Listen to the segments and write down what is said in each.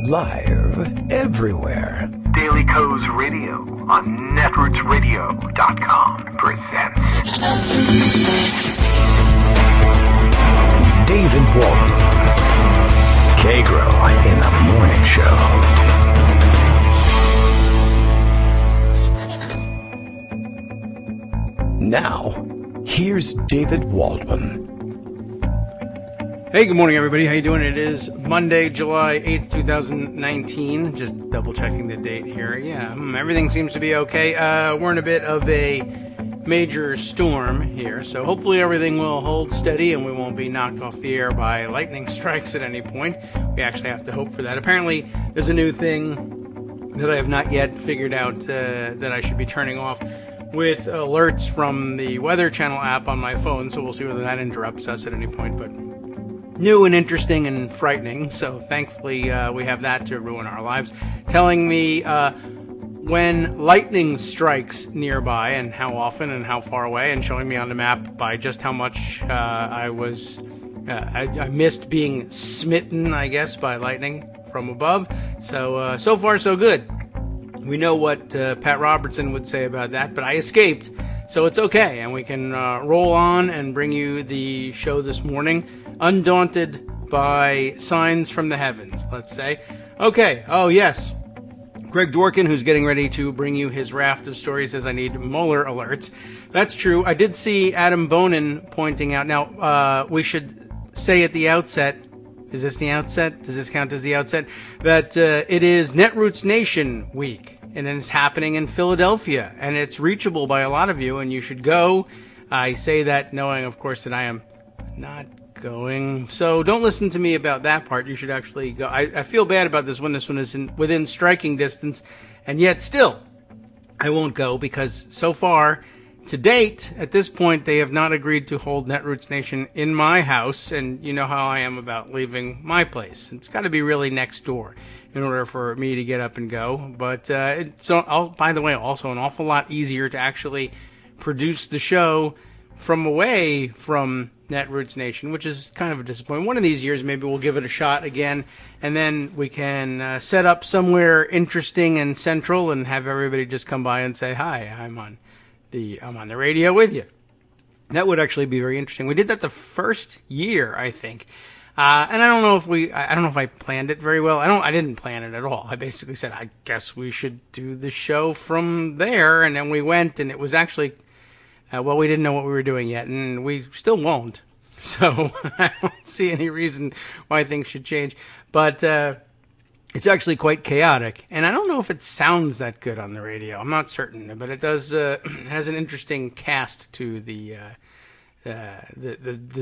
Live everywhere. Daily Co's Radio on netrootsradio.com presents David Walton. Kagro in the Morning Show. Now, here's David Waldman. Hey, good morning, everybody. How you doing? It is Monday, July 8th, 2019. Just double-checking the date here. Yeah, everything seems to be okay. We're in a bit of a major storm here, so hopefully everything will hold steady and we won't be knocked off the air by lightning strikes at any point. We actually have to hope for that. Apparently, there's a new thing that I have not yet figured out that I should be turning off with alerts from the Weather Channel app on my phone, so we'll see whether that interrupts us at any point, but new and interesting and frightening, so thankfully we have that to ruin our lives, telling me when lightning strikes nearby and how often and how far away, and showing me on the map by just how much I missed being smitten, I guess, by lightning from above. So far so good. We know what Pat Robertson would say about that, but I escaped, so it's okay, and we can roll on and bring you the show this morning, undaunted by signs from the heavens, let's say. Okay, oh yes, Greg Dworkin, who's getting ready to bring you his raft of stories, says I need Mueller alerts. That's true. I did see Adam Bonin pointing out, now we should say at the outset, is this the outset? Does this count as the outset? That it is Netroots Nation week, and it's happening in Philadelphia, and it's reachable by a lot of you, and you should go. I say that knowing, of course, that I am not going, so don't listen to me about that part. You should actually go. I feel bad about this one is within striking distance, and yet still, I won't go because so far, to date, at this point, they have not agreed to hold Netroots Nation in my house, and you know how I am about leaving my place. It's got to be really next door in order for me to get up and go. But by the way, also an awful lot easier to actually produce the show from away from Netroots Nation, which is kind of a disappointment. One of these years, maybe we'll give it a shot again, and then we can set up somewhere interesting and central and have everybody just come by and say, hi, I'm on the radio with you. That would actually be very interesting. We did that the first year, I think. And I don't know if I planned it very well. I didn't plan it at all. I basically said, I guess we should do the show from there. And then we went, and it was actually, we didn't know what we were doing yet, and we still won't. So I don't see any reason why things should change. But it's actually quite chaotic, and I don't know if it sounds that good on the radio. I'm not certain, but it does. It has an interesting cast to the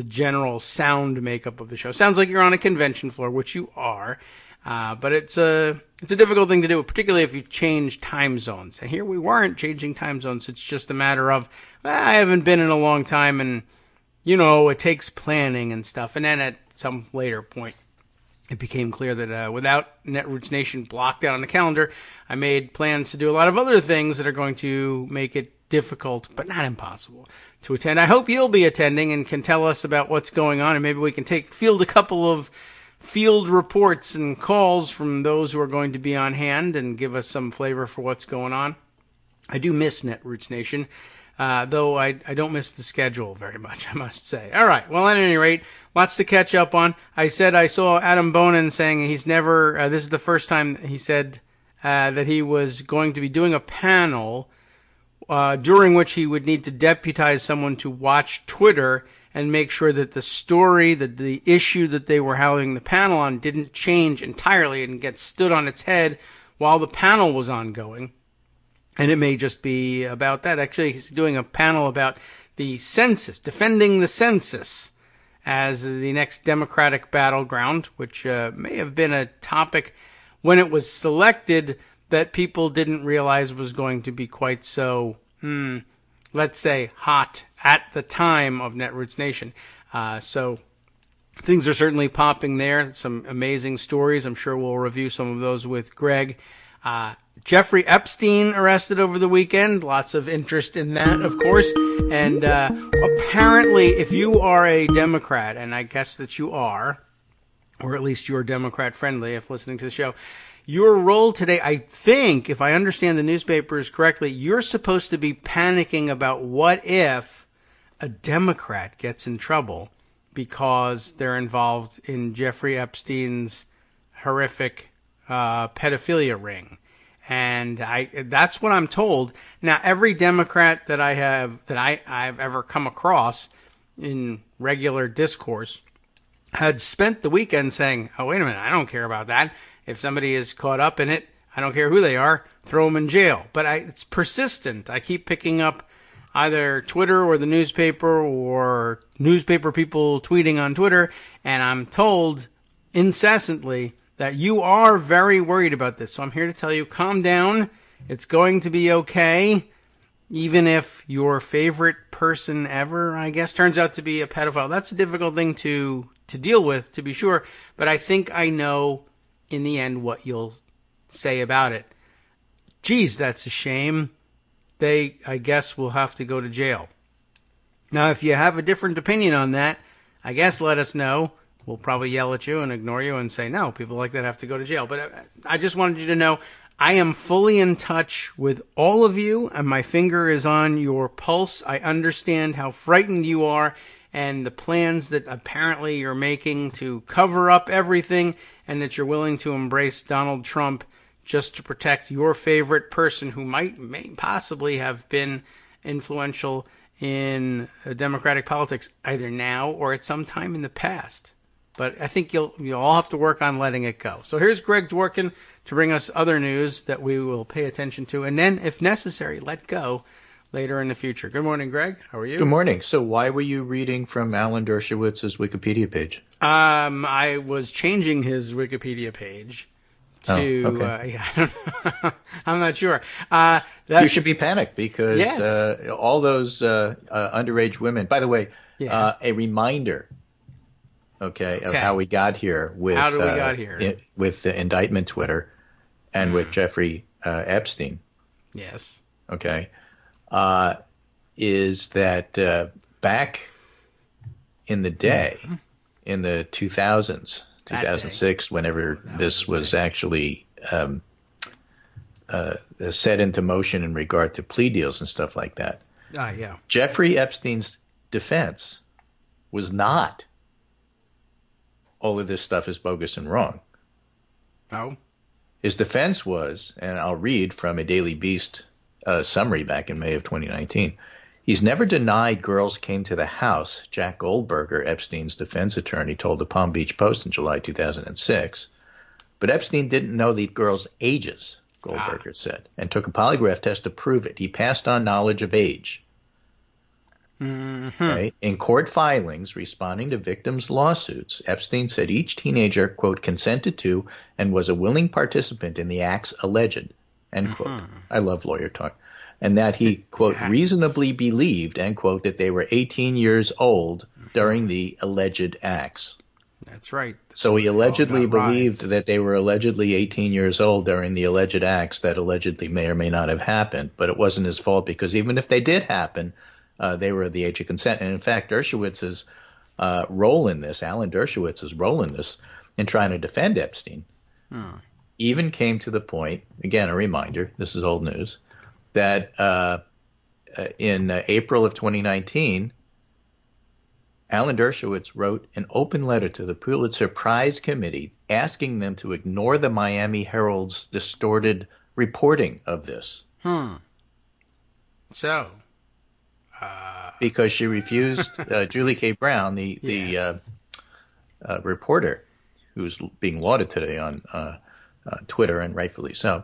general sound makeup of the show. Sounds like you're on a convention floor, which you are, but it's a difficult thing to do, particularly if you change time zones. And here we weren't changing time zones. It's just a matter of I haven't been in a long time, and it takes planning and stuff. And then at some later point, it became clear that without Netroots Nation blocked out on the calendar, I made plans to do a lot of other things that are going to make it difficult, but not impossible, to attend. I hope you'll be attending and can tell us about what's going on, and maybe we can field a couple of field reports and calls from those who are going to be on hand and give us some flavor for what's going on. I do miss Netroots Nation. Though I don't miss the schedule very much, I must say. All right. Well, at any rate, lots to catch up on. I said I saw Adam Bonin saying he's never, this is the first time he said that he was going to be doing a panel during which he would need to deputize someone to watch Twitter and make sure that the story, that the issue that they were having the panel on didn't change entirely and get stood on its head while the panel was ongoing. And it may just be about that. Actually, he's doing a panel about the census, defending the census as the next Democratic battleground, which may have been a topic when it was selected that people didn't realize was going to be quite so, let's say, hot at the time of Netroots Nation. So things are certainly popping there. Some amazing stories. I'm sure we'll review some of those with Greg. Jeffrey Epstein arrested over the weekend. Lots of interest in that, of course. And apparently, if you are a Democrat, and I guess that you are, or at least you're Democrat friendly if listening to the show. Your role today, I think, if I understand the newspapers correctly, you're supposed to be panicking about what if a Democrat gets in trouble because they're involved in Jeffrey Epstein's horrific pedophilia ring. And that's what I'm told. Now, every Democrat that I've ever come across in regular discourse had spent the weekend saying, oh, wait a minute, I don't care about that. If somebody is caught up in it, I don't care who they are, throw them in jail. But it's persistent. I keep picking up either Twitter or the newspaper or newspaper people tweeting on Twitter, and I'm told incessantly that you are very worried about this. So I'm here to tell you, calm down. It's going to be okay. Even if your favorite person ever, I guess, turns out to be a pedophile. That's a difficult thing to deal with, to be sure. But I think I know in the end what you'll say about it. Geez, that's a shame. They, I guess, will have to go to jail. Now, if you have a different opinion on that, I guess let us know. We'll probably yell at you and ignore you and say, no, people like that have to go to jail. But I just wanted you to know I am fully in touch with all of you, and my finger is on your pulse. I understand how frightened you are and the plans that apparently you're making to cover up everything, and that you're willing to embrace Donald Trump just to protect your favorite person who may possibly have been influential in Democratic politics either now or at some time in the past. But I think you'll all have to work on letting it go. So here's Greg Dworkin to bring us other news that we will pay attention to, and then, if necessary, let go later in the future. Good morning, Greg. How are you? Good morning. So why were you reading from Alan Dershowitz's Wikipedia page? I was changing his Wikipedia page to, I don't know. I'm not sure. You should be panicked because yes. All those underage women, by the way, a reminder, of how we got here with how do we got here? With the indictment Twitter and with Jeffrey Epstein. Yes. Okay. Is that back in the day, in the 2000s, 2006, whenever this was actually set into motion in regard to plea deals and stuff like that. Jeffrey Epstein's defense was not all of this stuff is bogus and wrong. Oh. His defense was, and I'll read from a Daily Beast summary back in May of 2019. He's never denied girls came to the house, Jack Goldberger, Epstein's defense attorney, told the Palm Beach Post in July 2006. But Epstein didn't know the girls' ages, Goldberger said, and took a polygraph test to prove it. He passed on knowledge of age. Okay? In court filings responding to victims' lawsuits, Epstein said each teenager, quote, consented to and was a willing participant in the acts alleged, end quote. I love lawyer talk. And that he, quote, reasonably believed, end quote, that they were 18 years old during the alleged acts. That's right. So he allegedly believed that they were allegedly 18 years old during the alleged acts that allegedly may or may not have happened. But it wasn't his fault because even if they did happen, they were the age of consent. And in fact, Dershowitz's role in this, Alan Dershowitz's role in this, in trying to defend Epstein, even came to the point, again, a reminder, this is old news, that in April of 2019, Alan Dershowitz wrote an open letter to the Pulitzer Prize Committee asking them to ignore the Miami Herald's distorted reporting of this. So... because she refused, Julie K. Brown, the reporter who's being lauded today on Twitter, and rightfully so,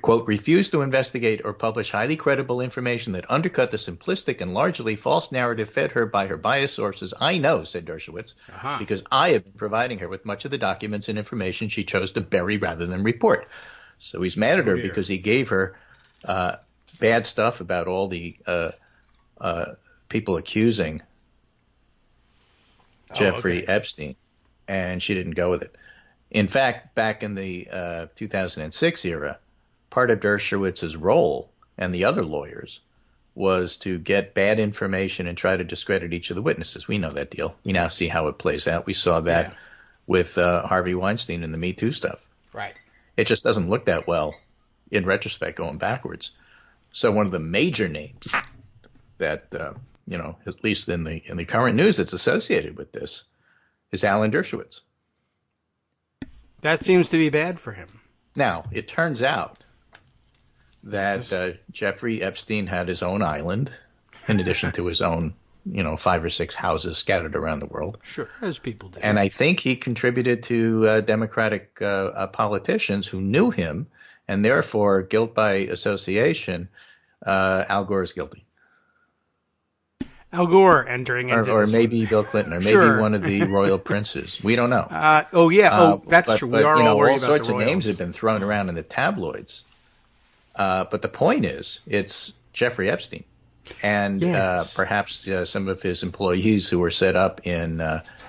quote, refused to investigate or publish highly credible information that undercut the simplistic and largely false narrative fed her by her biased sources. I know, said Dershowitz, because I have been providing her with much of the documents and information she chose to bury rather than report. So he's mad at her because he gave her bad stuff about all the people accusing Jeffrey Epstein, and she didn't go with it. In fact, back in the 2006 era, part of Dershowitz's role and the other lawyers was to get bad information and try to discredit each of the witnesses. We know that deal. We now see how it plays out. We saw that with Harvey Weinstein and the Me Too stuff. Right. It just doesn't look that well in retrospect going backwards. So one of the major names that, at least in the current news that's associated with this is Alan Dershowitz. That seems to be bad for him. Now, it turns out that Jeffrey Epstein had his own island in addition to his own, 5 or 6 houses scattered around the world. Sure, as people do. And I think he contributed to Democratic politicians who knew him, and therefore, guilt by association, Al Gore is guilty. Al Gore entering into or this maybe one. Bill Clinton, or maybe Sure. one of the royal princes. We don't know. That's true. We are all worried all about sorts the of royals. names have been thrown around in the tabloids. But the point is, it's Jeffrey Epstein. And Yes. perhaps some of his employees who were set up in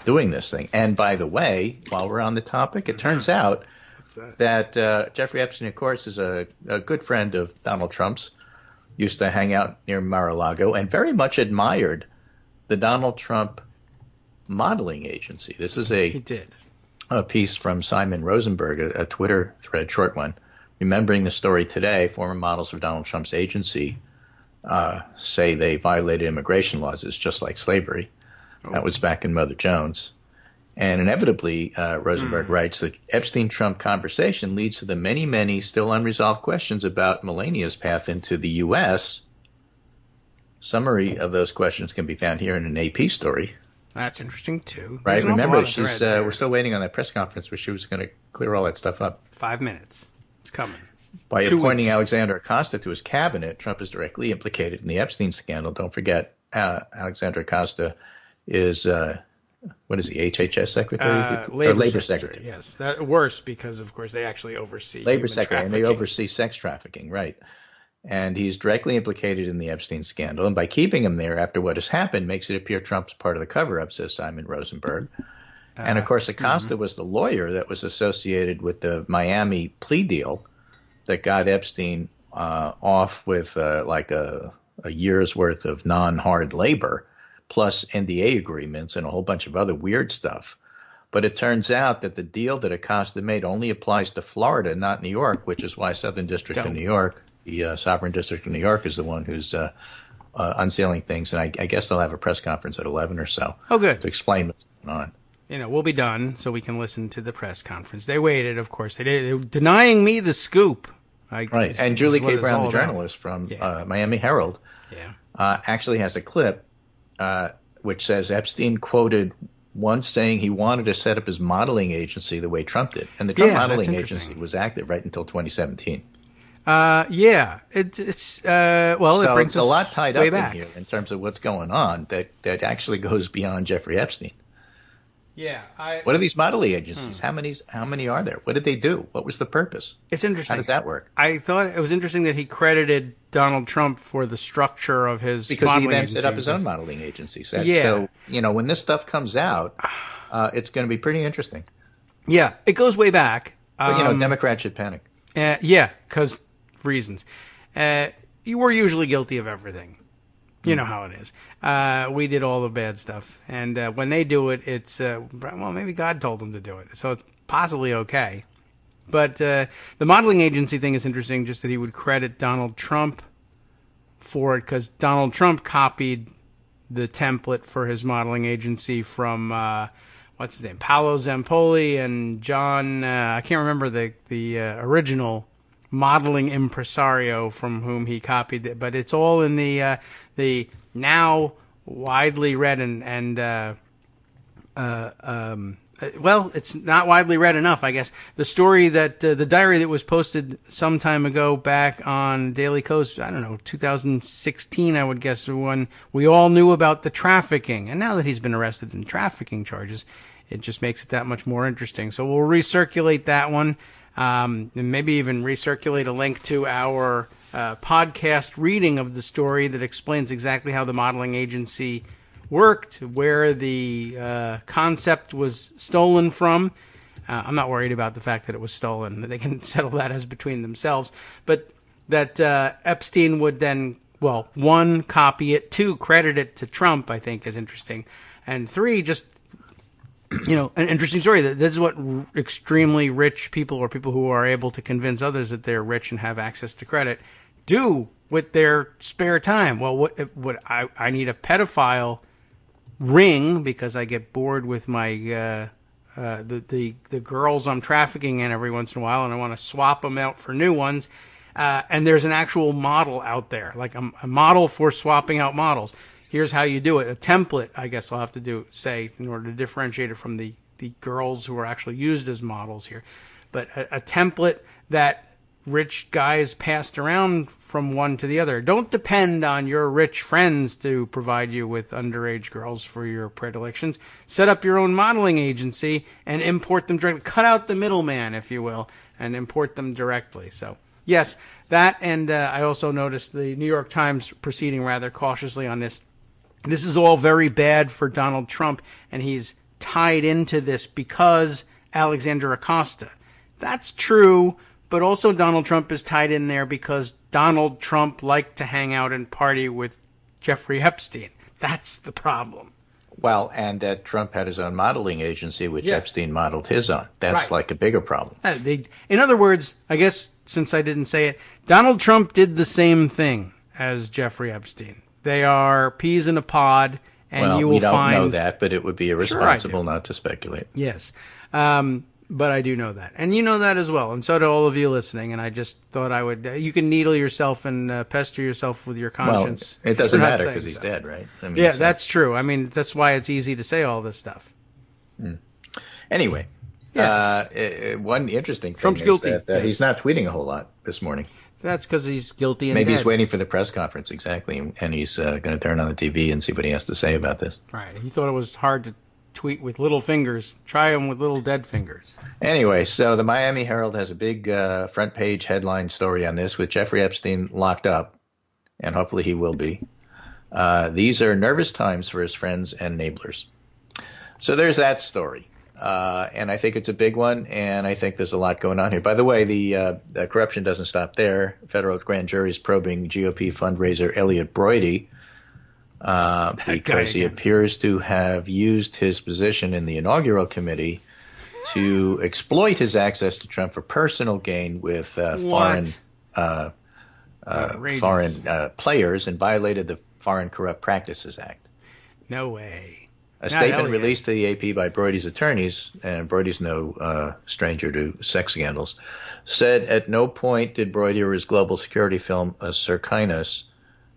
doing this thing. And by the way, while we're on the topic, it turns out that Jeffrey Epstein, of course, is a good friend of Donald Trump's. Used to hang out near Mar-a-Lago and very much admired the Donald Trump modeling agency. This is He did. a piece from Simon Rosenberg, a Twitter thread, short one. Remembering the story today, former models of Donald Trump's agency say they violated immigration laws. It's just like slavery. That was back in Mother Jones. And inevitably, Rosenberg writes that Epstein-Trump conversation leads to the many, many still unresolved questions about Melania's path into the U.S. Summary of those questions can be found here in an AP story. That's interesting, too. Right? There's an awful Remember, lot of threads we're here. still waiting on that press conference where she was going to clear all that stuff up. 5 minutes. It's coming. By 2 appointing weeks. Alexander Acosta to his cabinet, Trump is directly implicated in the Epstein scandal. Don't forget, Alexander Acosta is, what is he, HHS Secretary? Or Labor Secretary. Yes. Worse because, of course, they actually oversee Labor human Secretary, and they trafficking. oversee sex trafficking, right. And he's directly implicated in the Epstein scandal. And by keeping him there after what has happened makes it appear Trump's part of the cover-up, says Simon Rosenberg. And, of course, Acosta was the lawyer that was associated with the Miami plea deal that got Epstein off with like a year's worth of non-hard labor, plus NDA agreements and a whole bunch of other weird stuff. But it turns out that the deal that Acosta made only applies to Florida, not New York, which is why Southern District of New York, the Sovereign District of New York, is the one who's unsealing things. And I guess they'll have a press conference at 11 or so Oh, good. to explain what's going on. We'll be done so we can listen to the press conference. They waited, of course. They were denying me the scoop. Right. And Julie K. Brown, the journalist from Miami Herald, actually has a clip which says Epstein quoted once saying he wanted to set up his modeling agency the way Trump did. And the Trump modeling agency was active right until 2017. It's it brings it's a lot tied way up back in here in terms of what's going on that actually goes beyond Jeffrey Epstein. Yeah. What are these modeling agencies? How many are there? What did they do? What was the purpose? It's interesting. How does that work? I thought it was interesting that he credited Donald Trump for the structure of his Because modeling he then agency. set up his own modeling agency. So, when this stuff comes out, it's going to be pretty interesting. Yeah, it goes way back. But, Democrats should panic. Because reasons. You were usually guilty of everything. You know how it is. We did all the bad stuff. And when they do it, it's, maybe God told them to do it. So it's possibly okay. But the modeling agency thing is interesting, just that he would credit Donald Trump for it, because Donald Trump copied the template for his modeling agency from, what's his name, Paolo Zampoli and John, I can't remember the original modeling impresario from whom he copied it, but it's all in the now widely read it's not widely read enough, I guess. The story that the diary that was posted some time ago back on Daily Kos, 2016, I would guess, when we all knew about the trafficking. And now that he's been arrested in trafficking charges, it just makes it that much more interesting. So we'll recirculate that one. And maybe even recirculate a link to our podcast reading of the story that explains exactly how the modeling agency worked, where the concept was stolen from. I'm not worried about the fact that it was stolen. They can settle that as between themselves. But that Epstein would then, 1, copy it, 2, credit it to Trump, I think is interesting. And 3, just an interesting story. This is what extremely rich people or people who are able to convince others that they're rich and have access to credit do with their spare time. Well, what I need a pedophile ring because I get bored with my the girls I'm trafficking in every once in a while, and I want to swap them out for new ones. And there's an actual model out there, like a model for swapping out models. Here's how you do it. A template, I guess I'll have to say, in order to differentiate it from the girls who are actually used as models here. But a template that rich guys passed around from one to the other. Don't depend on your rich friends to provide you with underage girls for your predilections. Set up your own modeling agency and import them directly. Cut out the middleman, if you will, and import them directly. So, yes, that, and I also noticed the New York Times proceeding rather cautiously on this. This is all very bad for Donald Trump, and he's tied into this because Alexander Acosta. That's true, but also Donald Trump is tied in there because Donald Trump liked to hang out and party with Jeffrey Epstein. That's the problem. Well, and that Trump had his own modeling agency, which Epstein modeled his on. That's like a bigger problem. In other words, I guess since I didn't say it, Donald Trump did the same thing as Jeffrey Epstein. They are peas in a pod, and you will find... we don't know that, but it would be irresponsible not to speculate. Yes. But I do know that. And you know that as well. And so do all of you listening. And I just thought I would... you can needle yourself and pester yourself with your conscience. Well, it doesn't matter because he's dead, right? I mean, that's true. I mean, that's why it's easy to say all this stuff. Anyway, yes. One interesting thing Trump's is guilty. that he's not tweeting a whole lot this morning. That's because he's guilty and Maybe dead. he's waiting for the press conference, exactly. And he's going to turn on the TV and see what he has to say about this. Right. He thought it was hard to tweet with little fingers. Try them with little dead fingers. Anyway, so the Miami Herald has a big front page headline story on this with Jeffrey Epstein locked up, and hopefully he will be. These are nervous times for his friends and neighbors. So there's that story. And I think it's a big one, and I think there's a lot going on here. By the way, the corruption doesn't stop there. Federal grand jury is probing GOP fundraiser Elliot Broidy because he appears to have used his position in the inaugural committee to exploit his access to Trump for personal gain with foreign players and violated the Foreign Corrupt Practices Act. No way. A statement released to the AP by Broidy's attorneys, and Broidy's no stranger to sex scandals, said at no point did Broidy or his global security firm Serkinus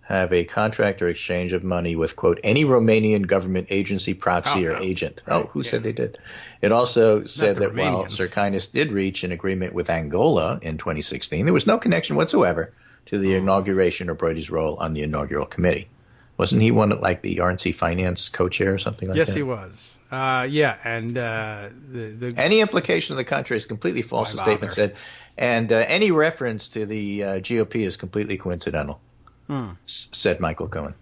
have a contract or exchange of money with, quote, any Romanian government agency, proxy, or agent. Right. Who said they did? It also said that while Serkinus did reach an agreement with Angola in 2016, there was no connection whatsoever to the inauguration or Broidy's role on the inaugural committee. Wasn't he one like the RNC Finance co-chair or something like that? Yes, he was. And any implication of the contrary is completely false. The statement said, and any reference to the GOP is completely coincidental. Said Michael Cohen.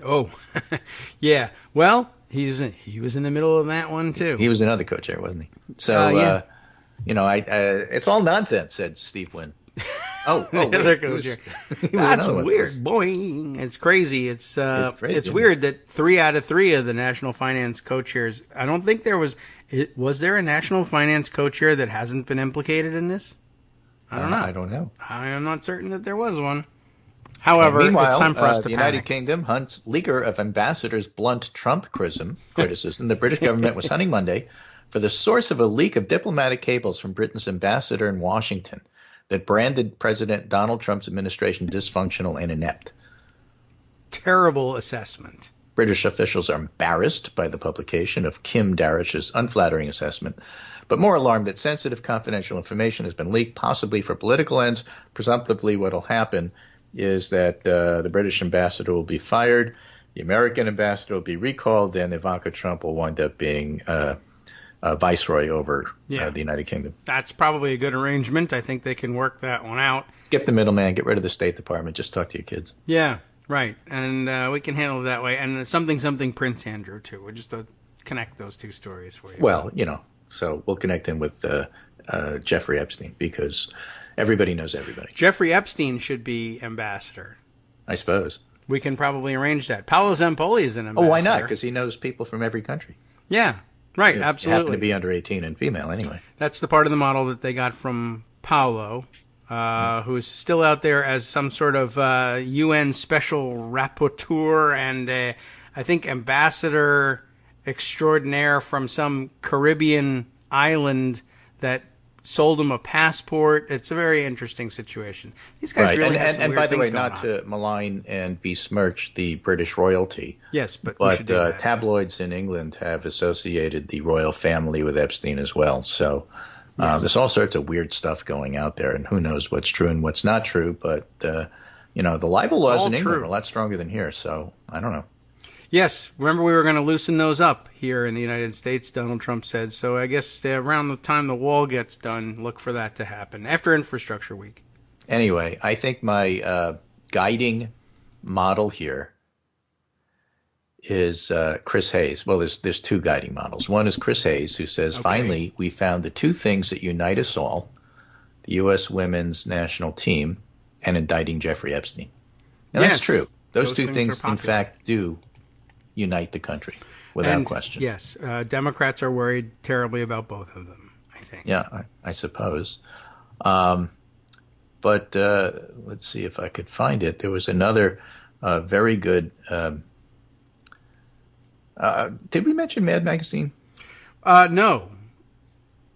Oh, yeah. Well, he was in the middle of that one too. He was another co-chair, wasn't he? So it's all nonsense, said Steve Wynn. Another co-chair. That's weird. Boing. It's crazy. It's crazy, it's weird that 3 out of 3 of the National Finance co-chairs. I don't think there was. Was there a National Finance co-chair that hasn't been implicated in this? I don't know. I don't know. I am not certain that there was one. However, meanwhile, it's time for us to the panic. United Kingdom hunts leaker of ambassador's blunt Trump criticism. The British government was hunting Monday for the source of a leak of diplomatic cables from Britain's ambassador in Washington that branded President Donald Trump's administration dysfunctional and inept. Terrible assessment. British officials are embarrassed by the publication of Kim Darish's unflattering assessment, but more alarmed that sensitive confidential information has been leaked, possibly for political ends. Presumptively, what will happen is that the British ambassador will be fired, the American ambassador will be recalled, and Ivanka Trump will wind up being viceroy over the United Kingdom. That's probably a good arrangement. I think they can work that one out. Skip the middleman, get rid of the State Department, just talk to your kids. Yeah, right. And we can handle it that way. And something Prince Andrew, too. We'll just connect those two stories for you. Well, so we'll connect him with Jeffrey Epstein because everybody knows everybody. Jeffrey Epstein should be ambassador. I suppose. We can probably arrange that. Paolo Zampoli is an ambassador. Oh, why not? Because he knows people from every country. Yeah. Right, if absolutely. you happen to be under 18 and female anyway. That's the part of the model that they got from Paolo, who's still out there as some sort of UN special rapporteur and I think ambassador extraordinaire from some Caribbean island that sold him a passport. It's a very interesting situation. These guys really have some and weird by the way, things going not on. to malign and besmirch the British royalty. Yes, but we should do that. Tabloids in England have associated the royal family with Epstein as well. So there's all sorts of weird stuff going out there, and who knows what's true and what's not true. But the libel laws in England are a lot stronger than here. So I don't know. Yes, remember we were going to loosen those up here in the United States, Donald Trump said. So I guess around the time the wall gets done, look for that to happen after Infrastructure Week. Anyway, I think my guiding model here is Chris Hayes. Well, there's two guiding models. One is Chris Hayes, who says, finally, we found the two things that unite us all, the U.S. women's national team and indicting Jeffrey Epstein. And that's true. Those two things, in fact, do unite the country without question. Yes, Democrats are worried terribly about both of them, I think. Yeah, I suppose. But let's see if I could find it. There was another very good. Did we mention Mad Magazine? No,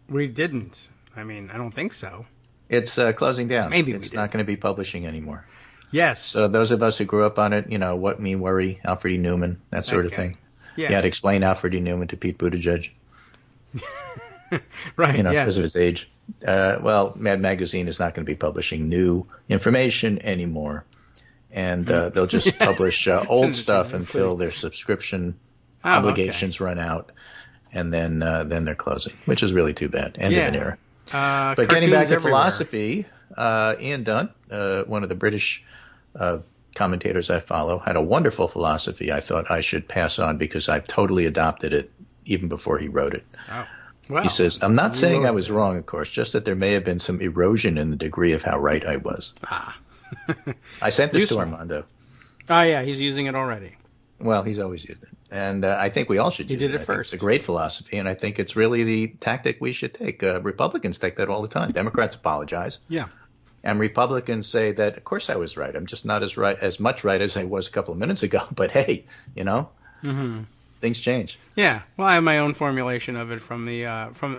we didn't. I mean, I don't think so. It's closing down. Maybe it's not going to be publishing anymore. Yes. So those of us who grew up on it, What Me Worry, Alfred E. Newman, that sort of thing. Yeah. You had to explain Alfred E. Newman to Pete Buttigieg. Right, because of his age. Mad Magazine is not going to be publishing new information anymore. And they'll just publish old stuff until their subscription obligations run out. And then they're closing, which is really too bad. End of an era. But getting back to philosophy, Ian Dunn, one of the British commentators I follow, had a wonderful philosophy I thought I should pass on because I've totally adopted it even before he wrote it. Oh. Wow. He says, I'm not saying I was wrong, of course, just that there may have been some erosion in the degree of how right I was. I sent this to Armando. Oh, yeah, he's using it already. Well, he's always used it. And I think we all should use it. He did it first. It's a great philosophy, and I think it's really the tactic we should take. Republicans take that all the time. Democrats apologize. Yeah. And Republicans say that, of course I was right. I'm just not as much right as I was a couple of minutes ago. But hey, things change. Yeah. Well, I have my own formulation of it from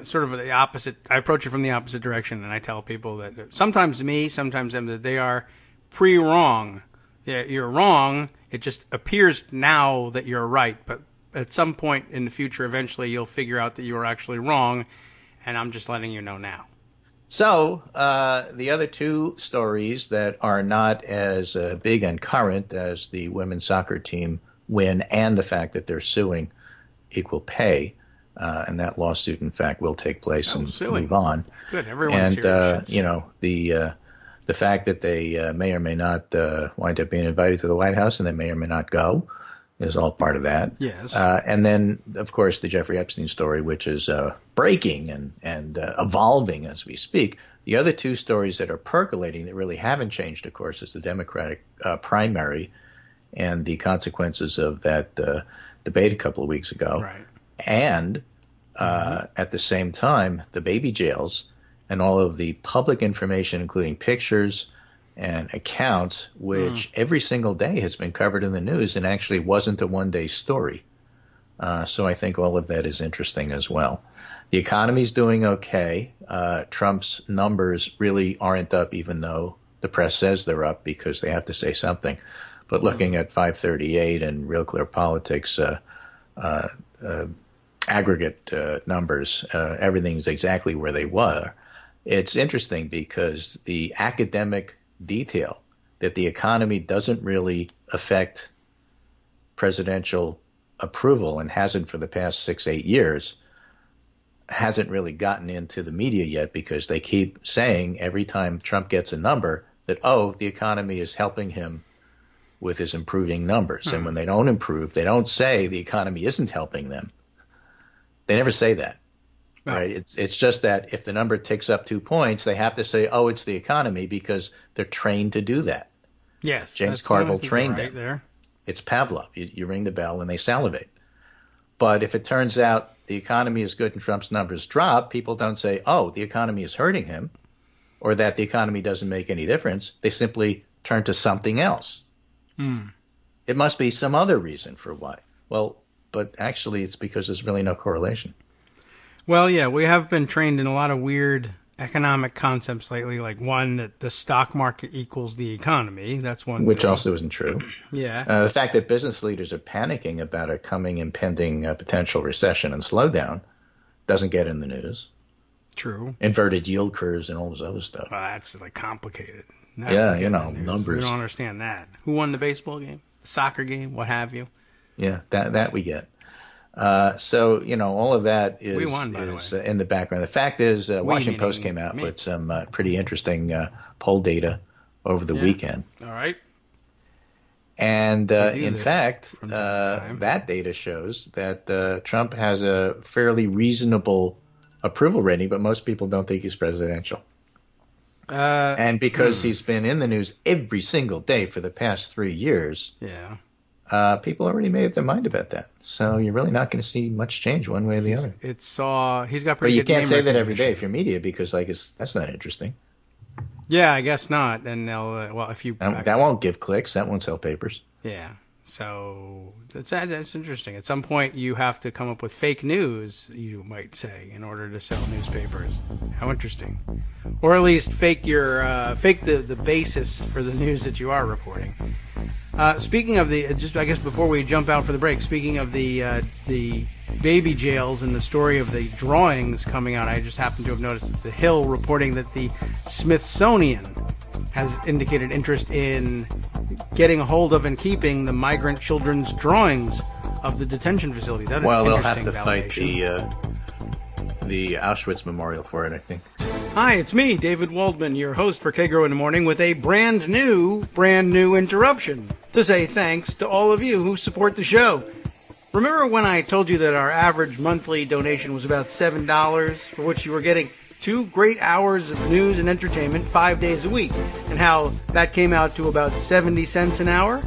sort of the opposite. I approach it from the opposite direction, and I tell people that sometimes them, that they are pre-wrong. Yeah, you're wrong. It just appears now that you're right, but at some point in the future, eventually you'll figure out that you were actually wrong, and I'm just letting you know now. So the other two stories that are not as big and current as the women's soccer team win and the fact that they're suing Equal Pay, and that lawsuit, in fact, will take place and move on. Good, everyone's here. And, the fact that they may or may not wind up being invited to the White House and they may or may not go is all part of that. Yes. And then, of course, the Jeffrey Epstein story, which is breaking and evolving as we speak. The other two stories that are percolating that really haven't changed, of course, is the Democratic primary and the consequences of that debate a couple of weeks ago. Right. And at the same time, the baby jails and all of the public information, including pictures and accounts, which every single day has been covered in the news and actually wasn't a one-day story. So I think all of that is interesting as well. The economy's doing okay. Trump's numbers really aren't up, even though the press says they're up because they have to say something. But looking at 538 and Real Clear Politics aggregate numbers, everything's exactly where they were. It's interesting because the academic detail that the economy doesn't really affect presidential approval and hasn't for the past 6-8 years hasn't really gotten into the media yet because they keep saying every time Trump gets a number that, the economy is helping him with his improving numbers. And when they don't improve, they don't say the economy isn't helping them. They never say that. Right. It's just that if the number ticks up 2 points, they have to say, it's the economy because they're trained to do that. Yes. James Carville trained them. There. It's Pavlov. You ring the bell and they salivate. But if it turns out the economy is good and Trump's numbers drop, people don't say, oh, the economy is hurting him, or that the economy doesn't make any difference. They simply turn to something else. It must be some other reason for why. Well, but actually it's because there's really no correlation. Well, yeah, we have been trained in a lot of weird economic concepts lately, like one, that the stock market equals the economy. That's one Which thing. also isn't true. Yeah. The fact that business leaders are panicking about a coming impending potential recession and slowdown doesn't get in the news. True. Inverted yield curves and all this other stuff. Well, that's like complicated. Yeah, you know, numbers. We don't understand that. Who won the baseball game, the soccer game, what have you? Yeah, that we get. So, you know, all of that is, we won, by the way. In the background. The fact is, Washington Post came out with some pretty interesting poll data over the weekend. All right. And in fact, that data shows that Trump has a fairly reasonable approval rating, but most people don't think he's presidential. And because he's been in the news every single day for the past 3 years, people already made up their mind about that. So you're really not going to see much change one way or the other. He's got pretty. But you can't say that every day if you're media, because that's not interesting. Yeah, I guess not. And they'll if you that won't give clicks. That won't sell papers. Yeah. So that's interesting. At some point, you have to come up with fake news, you might say, in order to sell newspapers. How interesting. Or at least fake the basis for the news that you are reporting. Speaking of I guess before we jump out for the break, speaking of the baby jails and the story of the drawings coming out, I just happened to have noticed The Hill reporting that the Smithsonian has indicated interest in getting a hold of and keeping the migrant children's drawings of the detention facilities. Well, they'll have to fight the Auschwitz Memorial for it, I think. Hi, it's me, David Waldman, your host for Kagro in the Morning, with a brand new interruption to say thanks to all of you who support the show. Remember when I told you that our average monthly donation was about $7, for which you were getting 2 great hours of news and entertainment 5 days a week, and how that came out to about 70 cents an hour?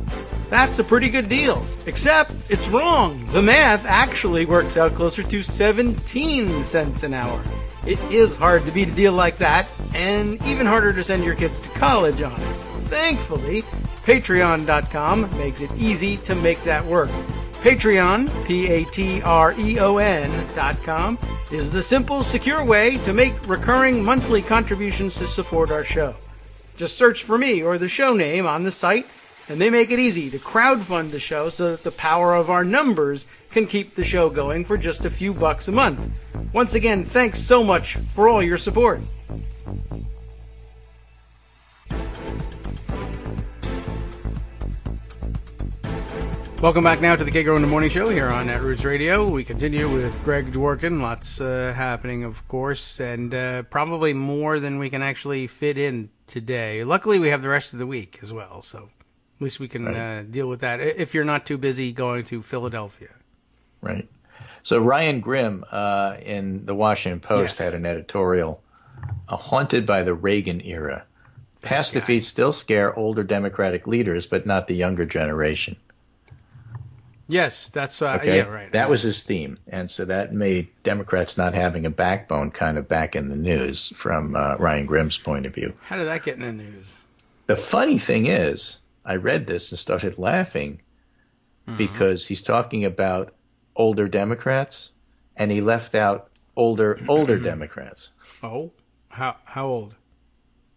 That's a pretty good deal, except it's wrong. The math actually works out closer to 17 cents an hour. It is hard to beat a deal like that, and even harder to send your kids to college on it. Thankfully, Patreon.com makes it easy to make that work. Patreon, Patreon.com, is the simple, secure way to make recurring monthly contributions to support our show. Just search for me or the show name on the site, and they make it easy to crowdfund the show so that the power of our numbers can keep the show going for just a few bucks a month. Once again, thanks so much for all your support. Welcome back now to the Kagro in the Morning Show here on Netroots Radio. We continue with Greg Dworkin. Lots happening, of course, and probably more than we can actually fit in today. Luckily, we have the rest of the week as well, so at least we can deal with that if you're not too busy going to Philadelphia. Right. So Ryan Grimm in the Washington Post had an editorial, haunted by the Reagan era. Past defeats still scare older Democratic leaders, but not the younger generation. Yes, that's okay. Yeah, right. That was his theme, and so that made Democrats not having a backbone kind of back in the news from Ryan Grimm's point of view. How did that get in the news? The funny thing is, I read this and started laughing because he's talking about older Democrats, and he left out older Democrats. Oh, how old?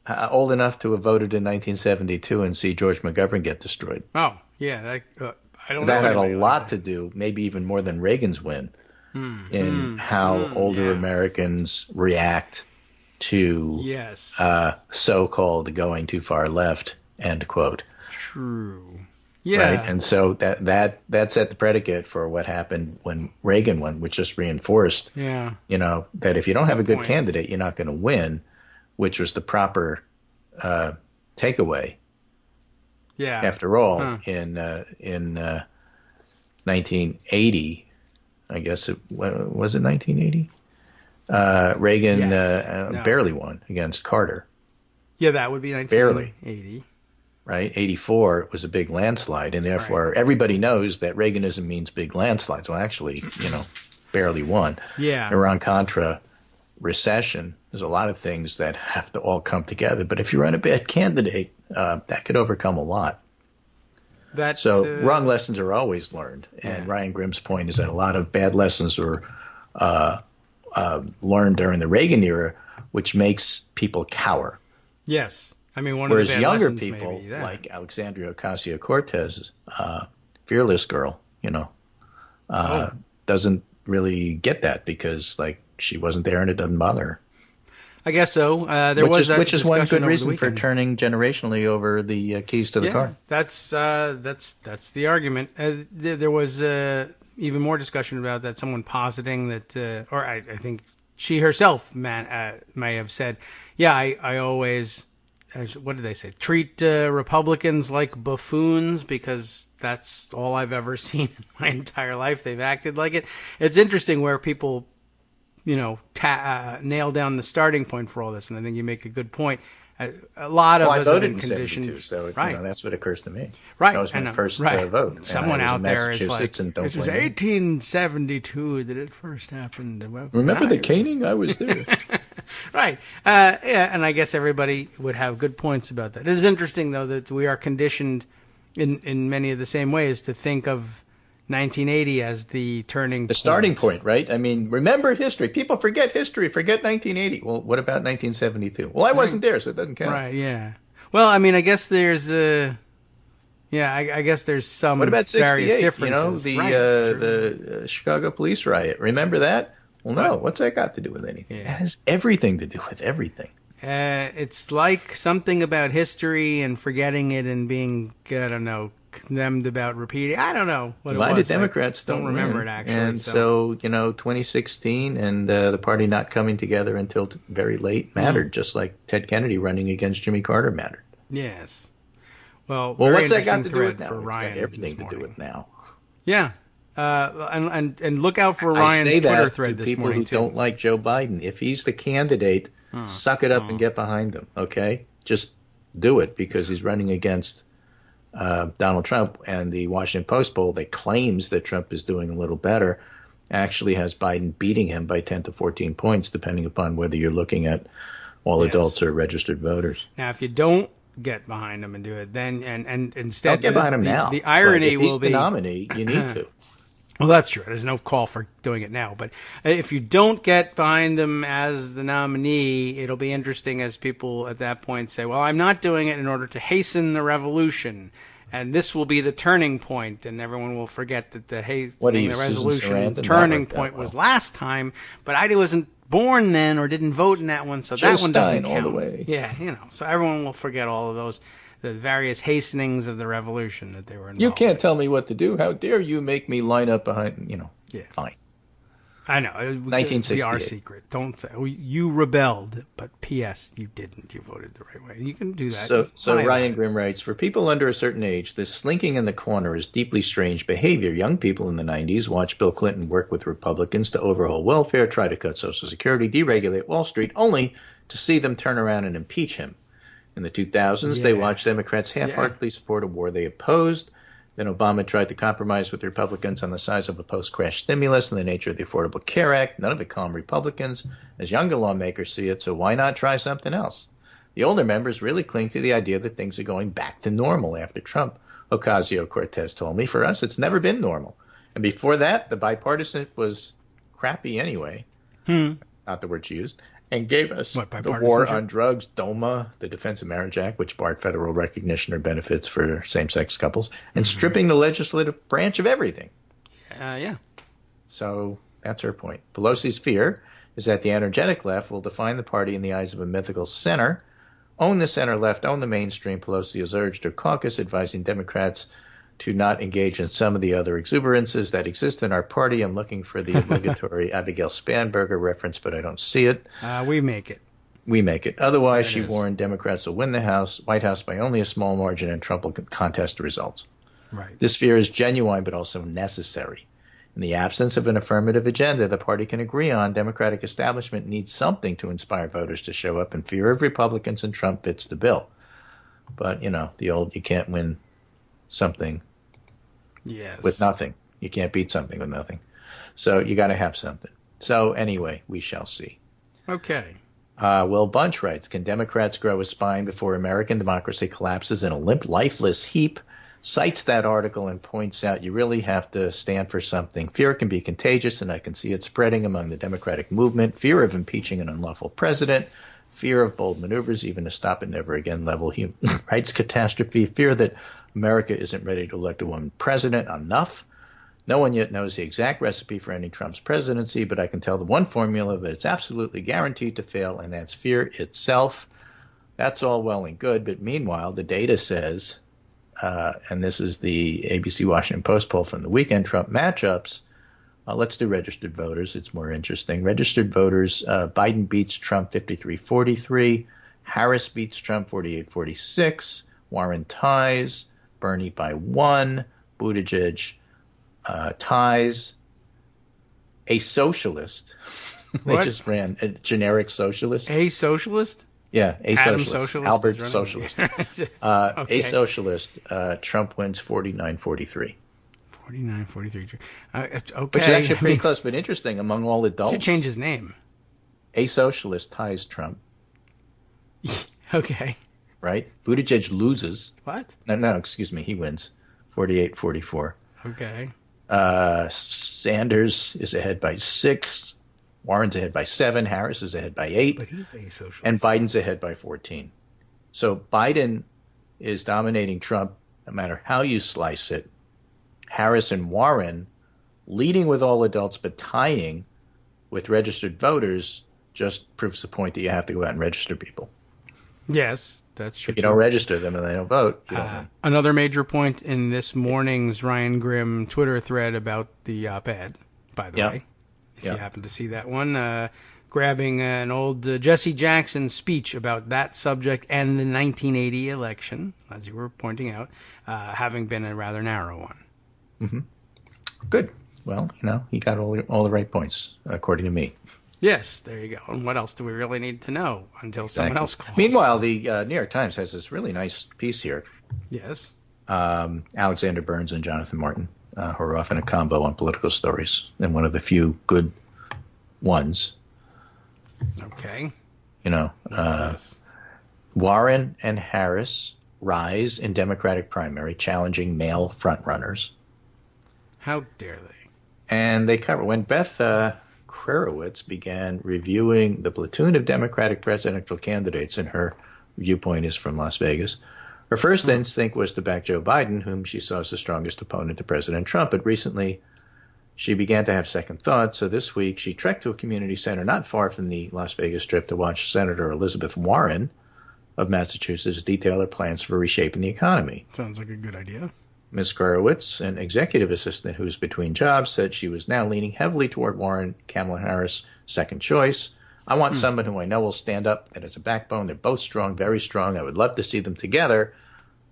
Old enough to have voted in 1972 and see George McGovern get destroyed. Oh, yeah, I don't know. That had a lot to do, maybe even more than Reagan's win, in how older Americans react to so-called going too far left, end quote. True. Yeah. Right? And so that set the predicate for what happened when Reagan won, which just reinforced, that if you don't have a good candidate, you're not going to win, which was the proper takeaway. Yeah. After all, in 1980, I guess was it 1980? Reagan barely won against Carter. Yeah, that would be 1980. Barely. Right? 84 was a big landslide, and therefore everybody knows that Reaganism means big landslides. Well, actually, barely won. Yeah. Iran-Contra, recession. There's a lot of things that have to all come together. But if you run a bad candidate, that could overcome a lot. Wrong lessons are always learned. And Ryan Grimm's point is that a lot of bad lessons were learned during the Reagan era, which makes people cower. Yes. I mean, whereas of the bad younger lessons people, may be that. like Alexandria Ocasio-Cortez, fearless girl, doesn't really get that because, like, she wasn't there and it doesn't bother her. I guess so. Which is one good reason for turning generationally over the keys to the car. That's the argument. There was even more discussion about that. Someone positing that, or I think she herself may have said, I always, what did they say? Treat Republicans like buffoons because that's all I've ever seen in my entire life. They've acted like it. It's interesting where people, nail down the starting point for all this, and I think you make a good point. A lot of us have been conditioned. 72, so right. That's what occurs to me. Right, that was my first vote. Someone out there is like, it was 1872 that it first happened. Remember the caning? I was there. Right, and I guess everybody would have good points about that. It is interesting, though, that we are conditioned in many of the same ways to think of 1980 as the turning point. The starting point, right? I mean, remember history. People forget history, forget 1980. Well, what about 1972? Well, I wasn't there, so it doesn't count. Right, yeah. Well, I mean, I guess there's I guess there's some what about 68? Various differences. The Chicago police riot. Remember that? Well, no. What's that got to do with anything? Yeah. It has everything to do with everything. It's like something about history and forgetting it and being, I don't know, condemned about repeating. I don't know what Divided it was. Democrats don't remember it, actually. And so 2016 and the party not coming together until very late mattered, just like Ted Kennedy running against Jimmy Carter mattered. Yes. Well, what's that got to do with now? For Ryan, it's got everything to do with now. Yeah. And look out for Ryan's Twitter thread this morning, people who don't like Joe Biden. If he's the candidate, suck it up and get behind him, okay? Just do it because he's running against Donald Trump, and the Washington Post poll that claims that Trump is doing a little better actually has Biden beating him by 10 to 14 points, depending upon whether you're looking at all adults or registered voters. Now, if you don't get behind him and do it, then and instead don't get behind him now. The irony will be if he's the nominee, you need to. Well, that's true. There's no call for doing it now. But if you don't get behind him as the nominee, it'll be interesting as people at that point say, well, I'm not doing it in order to hasten the revolution. And this will be the turning point. And everyone will forget that the hastening the resolution turning point was last time. But I wasn't born then or didn't vote in that one. So that one doesn't count. All the way. Yeah, so everyone will forget all of those. The various hastenings of the revolution that they were involved You can't tell me what to do. How dare you make me line up behind, fine. I know. 1968. Be our secret. Don't say, you rebelled, but P.S., you didn't. You voted the right way. You can do that. So Ryan Grimm writes, for people under a certain age, this slinking in the corner is deeply strange behavior. Young people in the 90s watched Bill Clinton work with Republicans to overhaul welfare, try to cut Social Security, deregulate Wall Street, only to see them turn around and impeach him. In the 2000s, they watched Democrats half-heartedly support a war they opposed. Then Obama tried to compromise with Republicans on the size of a post-crash stimulus and the nature of the Affordable Care Act. None of it calmed Republicans, as younger lawmakers see it, so why not try something else? The older members really cling to the idea that things are going back to normal after Trump. Ocasio-Cortez told me, for us, it's never been normal. And before that, the bipartisan was crappy anyway. Not the word she used. And gave us the war on drugs, DOMA, the Defense of Marriage Act, which barred federal recognition or benefits for same-sex couples, and stripping the legislative branch of everything. Yeah. So that's her point. Pelosi's fear is that the energetic left will define the party in the eyes of a mythical center, own the center left, own the mainstream. Pelosi has urged her caucus, advising Democrats to not engage in some of the other exuberances that exist in our party. I'm looking for the obligatory Abigail Spanberger reference, but I don't see it. We make it. We make it. Otherwise, she warned Democrats will win the White House by only a small margin and Trump will contest the results. Right. This fear is genuine but also necessary. In the absence of an affirmative agenda the party can agree on, Democratic establishment needs something to inspire voters to show up in fear of Republicans, and Trump fits the bill. But, the old, you can't win something with nothing. You can't beat something with nothing. So you got to have something. So anyway, we shall see. Okay. Will Bunch writes, can Democrats grow a spine before American democracy collapses in a limp, lifeless heap? Cites that article and points out you really have to stand for something. Fear can be contagious, and I can see it spreading among the Democratic movement. Fear of impeaching an unlawful president. Fear of bold maneuvers, even to stop and never again level human rights catastrophe. Fear that America isn't ready to elect a woman president. Enough. No one yet knows the exact recipe for ending Trump's presidency, but I can tell the one formula that it's absolutely guaranteed to fail, and that's fear itself. That's all well and good, but meanwhile, the data says, and this is the ABC Washington Post poll from the weekend, Trump matchups. Let's do registered voters. It's more interesting. Registered voters, Biden beats Trump 53-43. Harris beats Trump 48-46. Warren ties. Bernie by 1. Buttigieg ties. A socialist. They just ran a generic socialist. A socialist? Yeah, a Adam socialist. Albert socialist. Okay. A socialist. Trump wins 49-43. 49-43. Okay. Which is actually pretty close, but interesting among all adults. Should change his name. A socialist ties Trump. Okay. Right? Buttigieg loses. What? No, excuse me. He wins 48-44. Okay. Sanders is ahead by 6. Warren's ahead by 7. Harris is ahead by 8. But he's a socialist. And Biden's ahead by 14. So Biden is dominating Trump no matter how you slice it. Harris and Warren leading with all adults but tying with registered voters just proves the point that you have to go out and register people. Yes, that's true. If you don't register them and they don't vote, you don't win. Another major point in this morning's Ryan Grimm Twitter thread about the op-ed, by the way, if you happen to see that one, grabbing an old Jesse Jackson speech about that subject and the 1980 election, as you were pointing out, having been a rather narrow one. Mm-hmm. Good. Well, he got all the right points, according to me. Yes, there you go. And what else do we really need to know until someone else calls? Meanwhile, the New York Times has this really nice piece here. Yes. Alexander Burns and Jonathan Martin, who are often a combo on political stories, and one of the few good ones. Okay. Warren and Harris rise in Democratic primary, challenging male frontrunners. How dare they? And they cover when Beth Krerowitz began reviewing the platoon of Democratic presidential candidates, and her viewpoint is from Las Vegas. Her first instinct was to back Joe Biden, whom she saw as the strongest opponent to President Trump. But recently, she began to have second thoughts. So this week, she trekked to a community center not far from the Las Vegas Strip to watch Senator Elizabeth Warren of Massachusetts detail her plans for reshaping the economy. Sounds like a good idea. Ms. Krerowitz, an executive assistant who's between jobs, said she was now leaning heavily toward Warren, Kamala Harris, second choice. I want someone who I know will stand up and has a backbone. They're both strong, very strong. I would love to see them together,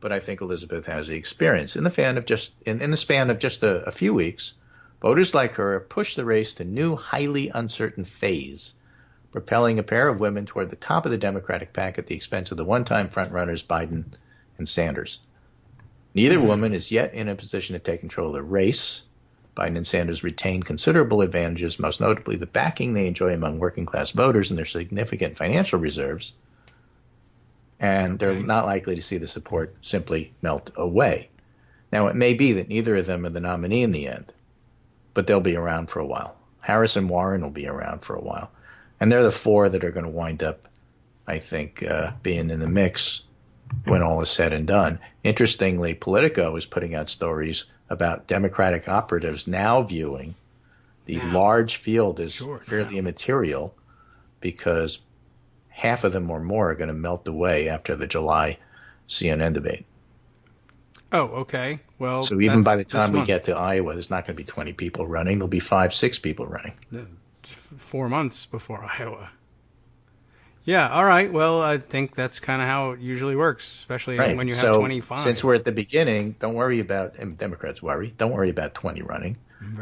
but I think Elizabeth has the experience. In the span of just a few weeks, voters like her have pushed the race to new, highly uncertain phase, propelling a pair of women toward the top of the Democratic pack at the expense of the one-time frontrunners Biden and Sanders. Neither woman is yet in a position to take control of the race. Biden and Sanders retain considerable advantages, most notably the backing they enjoy among working-class voters and their significant financial reserves. And they're not likely to see the support simply melt away. Now, it may be that neither of them are the nominee in the end, but they'll be around for a while. Harris and Warren will be around for a while. And they're the four that are going to wind up, I think, being in the mix when all is said and done. Interestingly, Politico is putting out stories about Democratic operatives now viewing the large field as fairly immaterial because half of them or more are going to melt away after the July CNN debate. Oh, okay. Well, so even by the time we get to Iowa, there's not going to be 20 people running. There'll be 5-6 people running. 4 months before Iowa. Yeah, all right. Well, I think that's kind of how it usually works, especially when you have 25. Since we're at the beginning, don't worry about, and Democrats worry, don't worry about 20 running.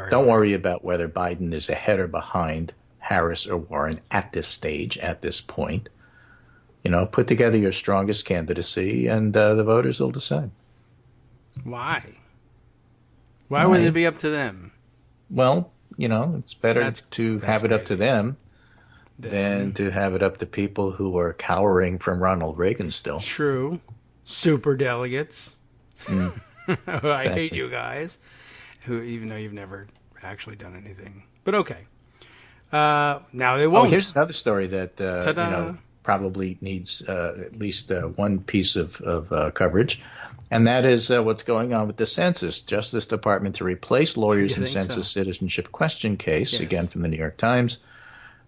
Don't worry about whether Biden is ahead or behind Harris or Warren at this stage, at this point. Put together your strongest candidacy, and the voters will decide. Why? Why would it be up to them? Well, it's better to have it up to them than to have it up to people who are cowering from Ronald Reagan still. True. Super delegates. I Exactly. hate you guys, who even though you've never actually done anything. But okay. Now they won't. Oh, here's another story that probably needs at least one piece of coverage, and that is what's going on with the census. Justice Department to replace lawyers in census citizenship question case, again from the New York Times.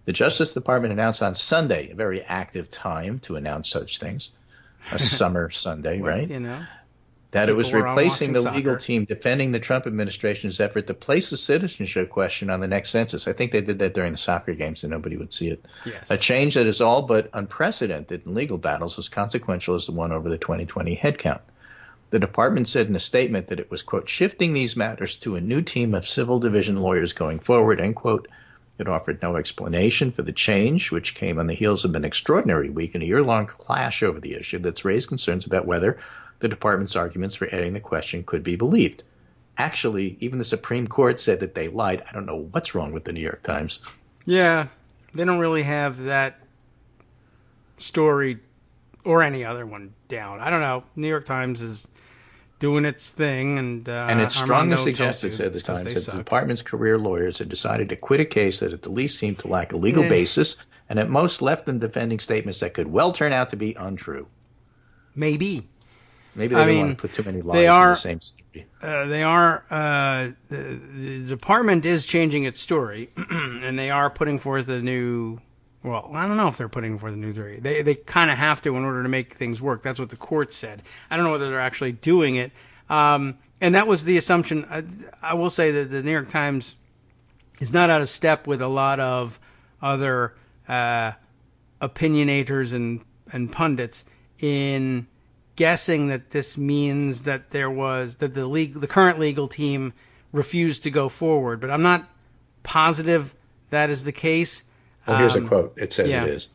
The Justice Department announced on Sunday, a very active time to announce such things, a summer Sunday, right? That it was replacing the legal team defending the Trump administration's effort to place a citizenship question on the next census. I think they did that during the soccer games so nobody would see it. Yes. A change that is all but unprecedented in legal battles, as consequential as the one over the 2020 headcount. The department said in a statement that it was, quote, shifting these matters to a new team of civil division lawyers going forward, end quote. It offered no explanation for the change, which came on the heels of an extraordinary week and a year-long clash over the issue that's raised concerns about whether the department's arguments for adding the question could be believed. Actually, even the Supreme Court said that they lied. I don't know what's wrong with the New York Times. Yeah, they don't really have that story or any other one down. I don't know. New York Times is doing its thing, and it strongly suggested, said the Times, that the department's career lawyers had decided to quit a case that at the least seemed to lack a legal basis, and at most left them defending statements that could well turn out to be untrue. Maybe they don't want to put too many lies in the same story. The department is changing its story, and they are putting forth a new. Well, I don't know if they're putting forth a new theory. They kind of have to in order to make things work. That's what the court said. I don't know whether they're actually doing it. And that was the assumption. I will say that the New York Times is not out of step with a lot of other opinionators and pundits in guessing that this means that the current legal team refused to go forward. But I'm not positive that is the case. Well, here's a quote. It says it is.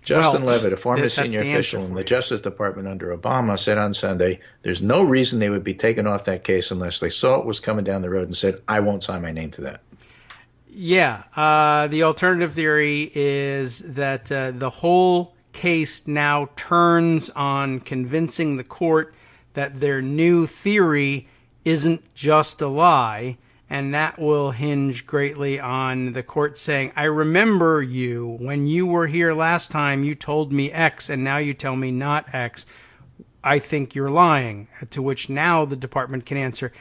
Justin Levitt, a former senior official in the Justice Department under Obama, said on Sunday, there's no reason they would be taken off that case unless they saw it was coming down the road and said, I won't sign my name to that. Yeah. The alternative theory is that the whole case now turns on convincing the court that their new theory isn't just a lie. And that will hinge greatly on the court saying, I remember you. When you were here last time, you told me X, and now you tell me not X. I think you're lying. To which now the department can answer,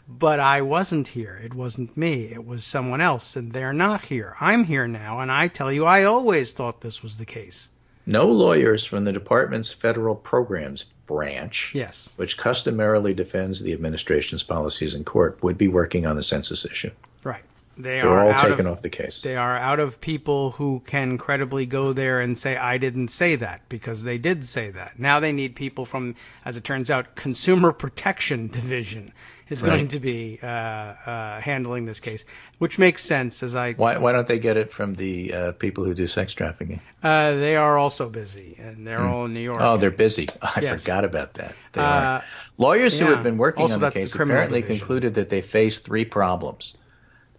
but I wasn't here. It wasn't me. It was someone else, and they're not here. I'm here now, and I tell you, I always thought this was the case. No lawyers from the department's federal programs branch, which customarily defends the administration's policies in court, would be working on the census issue. Right. They're all taken off the case. They are out of people who can credibly go there and say, I didn't say that, because they did say that. Now they need people from, as it turns out, Consumer Protection Division is going to be handling this case, which makes sense. Why don't they get it from the people who do sex trafficking? They are also busy, and they're all in New York. Oh, they're busy. I forgot about that. They are. Lawyers who have been working on the case apparently concluded that they face three problems.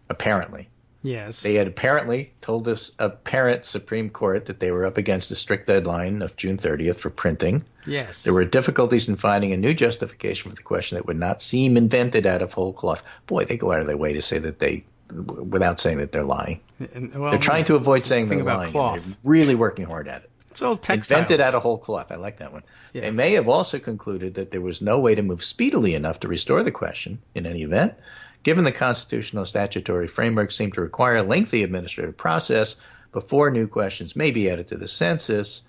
Apparently. Yes. They had apparently told this apparent Supreme Court that they were up against a strict deadline of June 30th for printing. Yes. There were difficulties in finding a new justification for the question that would not seem invented out of whole cloth. Boy, they go out of their way to say that without saying that they're lying. They're trying to avoid saying they're lying. They're really working hard at it. It's all textiles. Invented out of whole cloth. I like that one. Yeah. They may have also concluded that there was no way to move speedily enough to restore the question in any event. Given the constitutional statutory framework seemed to require a lengthy administrative process before new questions may be added to the census,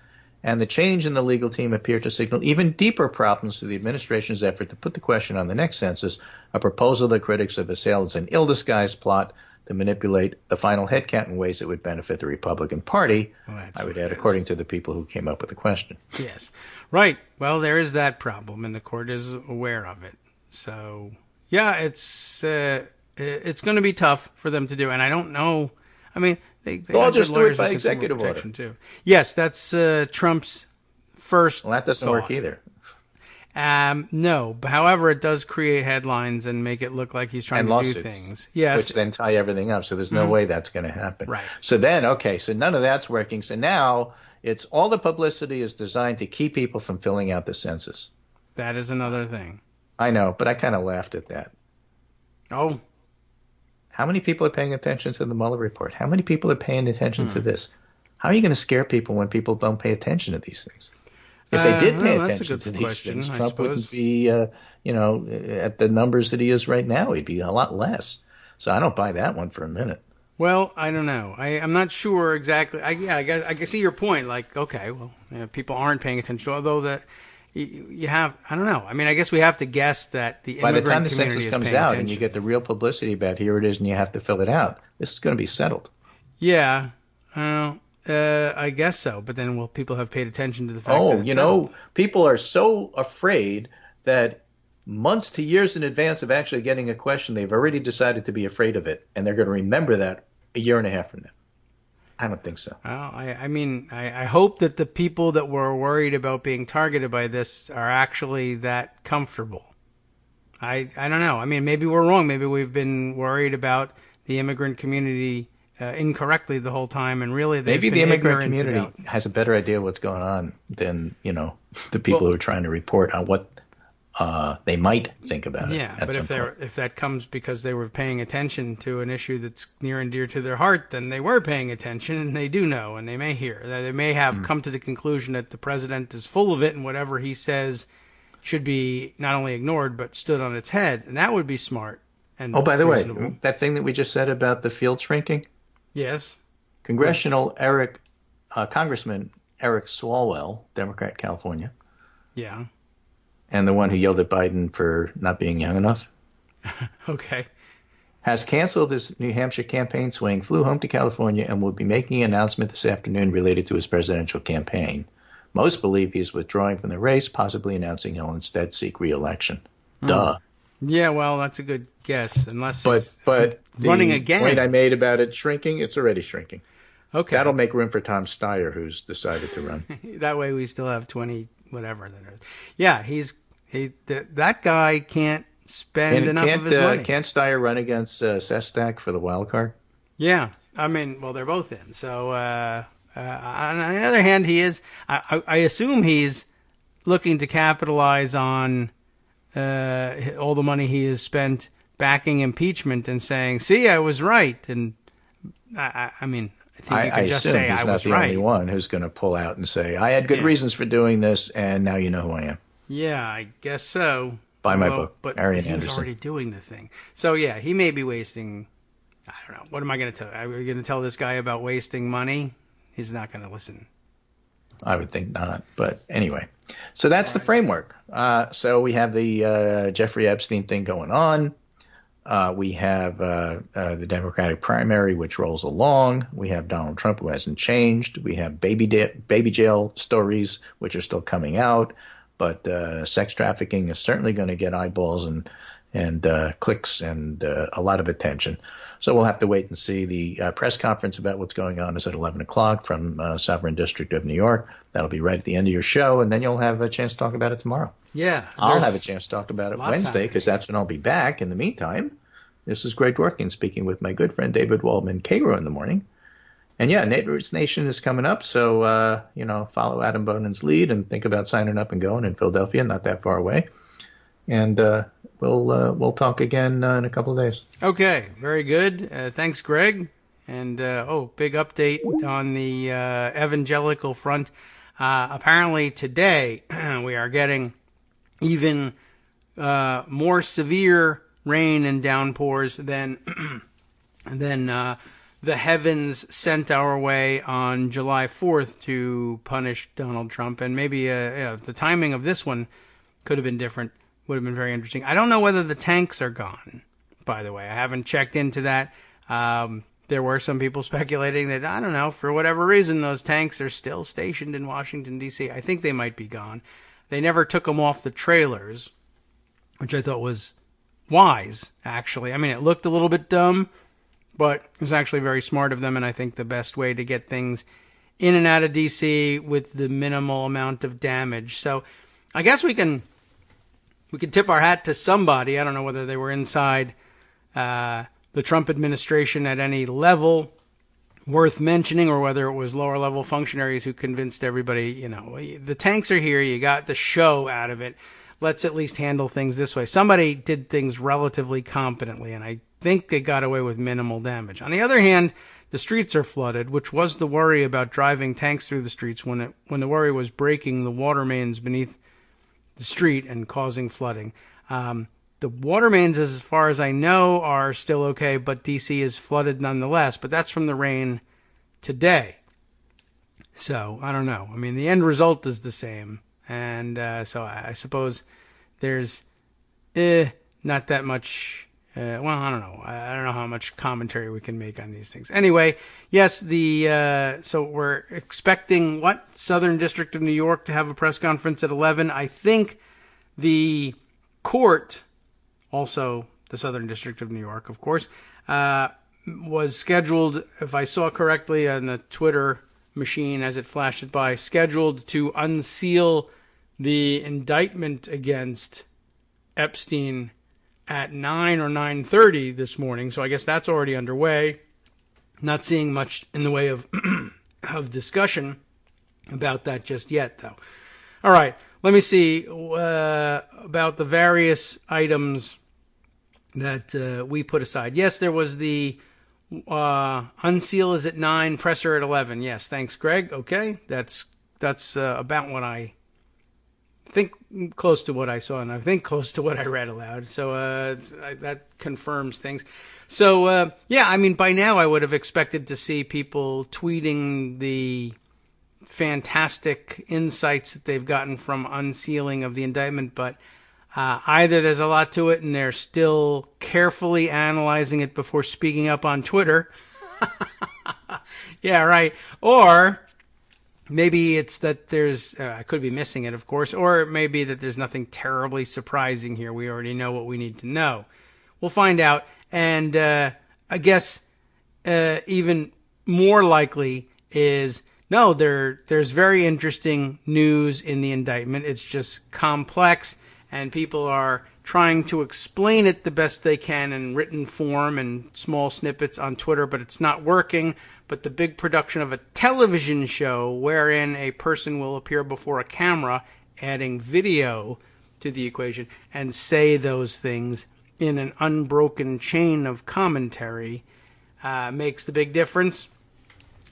and the change in the legal team appeared to signal even deeper problems to the administration's effort to put the question on the next census, a proposal that critics have assailed as an ill-disguised plot to manipulate the final headcount in ways that would benefit the Republican Party, I would add, according to the people who came up with the question. Yes. Right. Well, there is that problem, and the court is aware of it. So... yeah, it's going to be tough for them to do, and I don't know. I mean, they all just do it by executive order too. Yes, that's Trump's first. Well, that doesn't work either. No, but however, it does create headlines and make it look like he's trying to do things. Yes. Which then tie everything up. So there's no way that's going to happen. Right. So then, okay, so none of that's working. So now it's all the publicity is designed to keep people from filling out the census. That is another thing. I know, but I kind of laughed at that. Oh. How many people are paying attention to the Mueller report? How many people are paying attention to this? How are you going to scare people when people don't pay attention to these things? If they did pay attention to these things, Trump wouldn't be, at the numbers that he is right now. He'd be a lot less. So I don't buy that one for a minute. Well, I don't know. I'm not sure exactly. I guess I can see your point. Like, okay, well, people aren't paying attention. Although you have, I don't know. I mean, I guess we have to guess that the immigrant by the time the community census is comes paying out attention. and you get the real publicity about here it is and you have to fill it out, this is going to be settled. Yeah. I guess so, but then will people have paid attention to the fact that it's settled? People are so afraid that months to years in advance of actually getting a question, they've already decided to be afraid of it, and they're going to remember that a year and a half from now. I don't think so. Well, I hope that the people that were worried about being targeted by this are actually that comfortable. I don't know. I mean, maybe we're wrong. Maybe we've been worried about the immigrant community incorrectly the whole time, and really maybe the immigrant community has a better idea of what's going on than the people who are trying to report on what they might think about it. Yeah, but if that comes because they were paying attention to an issue that's near and dear to their heart, then they were paying attention, and they do know, and they may hear. They may have come to the conclusion that the president is full of it, and whatever he says should be not only ignored but stood on its head, and that would be smart. And by the reasonable. way, that thing that we just said about the field shrinking. Yes. Congressman Eric Swalwell, Democrat, California. Yeah. And the one who yelled at Biden for not being young enough. Okay. Has canceled his New Hampshire campaign swing, flew home to California, and will be making an announcement this afternoon related to his presidential campaign. Most believe he is withdrawing from the race, possibly announcing he'll instead seek re-election. Duh. Yeah, well, that's a good guess, unless he's but running the again. point I made about it shrinking, it's already shrinking. Okay. That'll make room for Tom Steyer, who's decided to run. That way we still have 20, whatever. Yeah, that guy can't spend enough of his money. Can't Steyer run against Sestak for the wild card? Yeah. I mean, well, they're both in. So, on the other hand, he is, I assume he's looking to capitalize on all the money he has spent backing impeachment and saying, see, I was right. And I mean, I think you can just say I was right. He's not the only one who's going to pull out and say, I had good reasons for doing this, and now you know who I am. Yeah, I guess so. Buy my book, but Arian he Anderson. was already doing the thing. So, yeah, he may be wasting, I don't know. What am I going to tell? Are we going to tell this guy about wasting money? He's not going to listen. I would think not. But anyway, so that's the framework. So we have the Jeffrey Epstein thing going on. We have the Democratic primary, which rolls along. We have Donald Trump, who hasn't changed. We have baby jail stories, which are still coming out. But sex trafficking is certainly going to get eyeballs and clicks and a lot of attention. So we'll have to wait and see. The press conference about what's going on is at 11 o'clock from Sovereign District of New York. That'll be right at the end of your show, and then you'll have a chance to talk about it tomorrow. Yeah. I'll have a chance to talk about it Wednesday because that's when I'll be back. In the meantime, this is Greg Dworkin speaking with my good friend David Waldman, Kagro in the morning. And yeah, Roots Nation is coming up, so follow Adam Bonan's lead and think about signing up and going in Philadelphia, not that far away. And we'll talk again in a couple of days. Okay, very good. Thanks, Greg. And big update on the evangelical front. Apparently today we are getting even more severe rain and downpours than the heavens sent our way on July 4th to punish Donald Trump. And maybe the timing of this one could have been different. Would have been very interesting. I don't know whether the tanks are gone, by the way. I haven't checked into that. There were some people speculating that, I don't know, for whatever reason, those tanks are still stationed in Washington, D.C. I think they might be gone. They never took them off the trailers, which I thought was wise, actually. I mean, it looked a little bit dumb, but it was actually very smart of them, and I think the best way to get things in and out of D.C. with the minimal amount of damage. So I guess we can we could tip our hat to somebody. I don't know whether they were inside the Trump administration at any level worth mentioning, or whether it was lower level functionaries who convinced everybody, the tanks are here, you got the show out of it, let's at least handle things this way. Somebody did things relatively competently, and I think they got away with minimal damage. On the other hand, the streets are flooded, which was the worry about driving tanks through the streets when the worry was breaking the water mains beneath the street and causing flooding. The water mains, as far as I know, are still okay, but DC is flooded nonetheless. But that's from the rain today. So, I don't know. I mean, the end result is the same. And so I suppose there's not that much... well, I don't know. I don't know how much commentary we can make on these things. Anyway, yes, so we're expecting, Southern District of New York to have a press conference at 11. I think the court... also the Southern District of New York, of course, was scheduled, if I saw correctly on the Twitter machine as it flashed it by, scheduled to unseal the indictment against Epstein at 9 or 9:30 this morning. So I guess that's already underway. Not seeing much in the way of of discussion about that just yet, though. All right, let me see about the various items that we put aside. Yes, there was the unseal is at 9, presser at 11. Yes, thanks, Greg. Okay, that's about what I think, close to what I saw, and I think close to what I read aloud. So that confirms things. So, yeah, I mean, by now I would have expected to see people tweeting the fantastic insights that they've gotten from unsealing of the indictment, but either there's a lot to it and they're still carefully analyzing it before speaking up on Twitter. Yeah, right. Or maybe it's that there's, I could be missing it, of course, or it may be that there's nothing terribly surprising here. We already know what we need to know. We'll find out. And I guess even more likely is, no, there's very interesting news in the indictment. It's just complex, and people are trying to explain it the best they can in written form and small snippets on Twitter, but it's not working. But the big production of a television show wherein a person will appear before a camera, adding video to the equation, and say those things in an unbroken chain of commentary makes the big difference,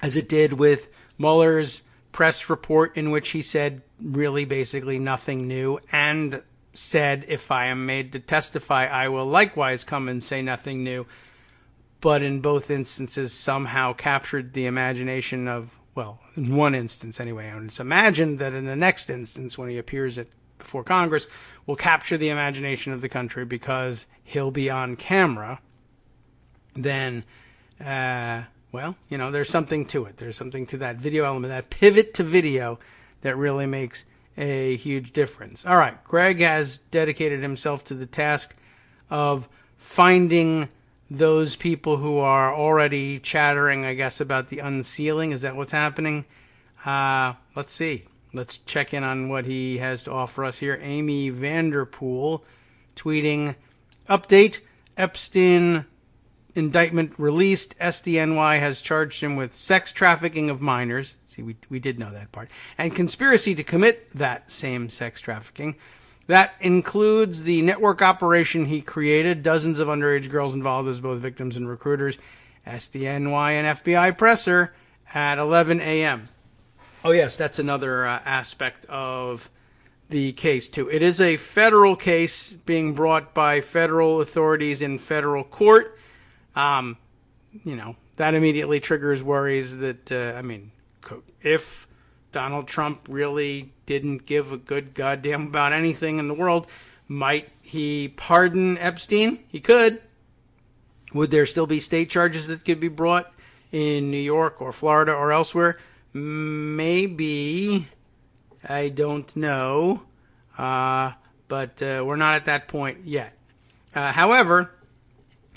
as it did with Mueller's press report, in which he said really basically nothing new, and said, if I am made to testify, I will likewise come and say nothing new. But in both instances somehow captured the imagination of, well, in one instance anyway, and it's imagined that in the next instance, when he appears before Congress, will capture the imagination of the country because he'll be on camera. Then, well, there's something to it. There's something to that video element, that pivot to video, that really makes a huge difference. All right, Greg has dedicated himself to the task of finding those people who are already chattering, I guess, about the unsealing. Is that what's happening? Let's see. Let's check in on what he has to offer us here. Amy Vanderpool tweeting, update, Epstein indictment released. SDNY has charged him with sex trafficking of minors. See, we did know that part. And conspiracy to commit that same sex trafficking. That includes the network operation he created, dozens of underage girls involved as both victims and recruiters. SDNY and FBI presser at 11 a.m. Oh, yes, that's another aspect of the case, too. It is a federal case being brought by federal authorities in federal court. That immediately triggers worries that, if Donald Trump really didn't give a good goddamn about anything in the world, might he pardon Epstein? He could. Would there still be state charges that could be brought in New York or Florida or elsewhere? Maybe. I don't know. But we're not at that point yet. However,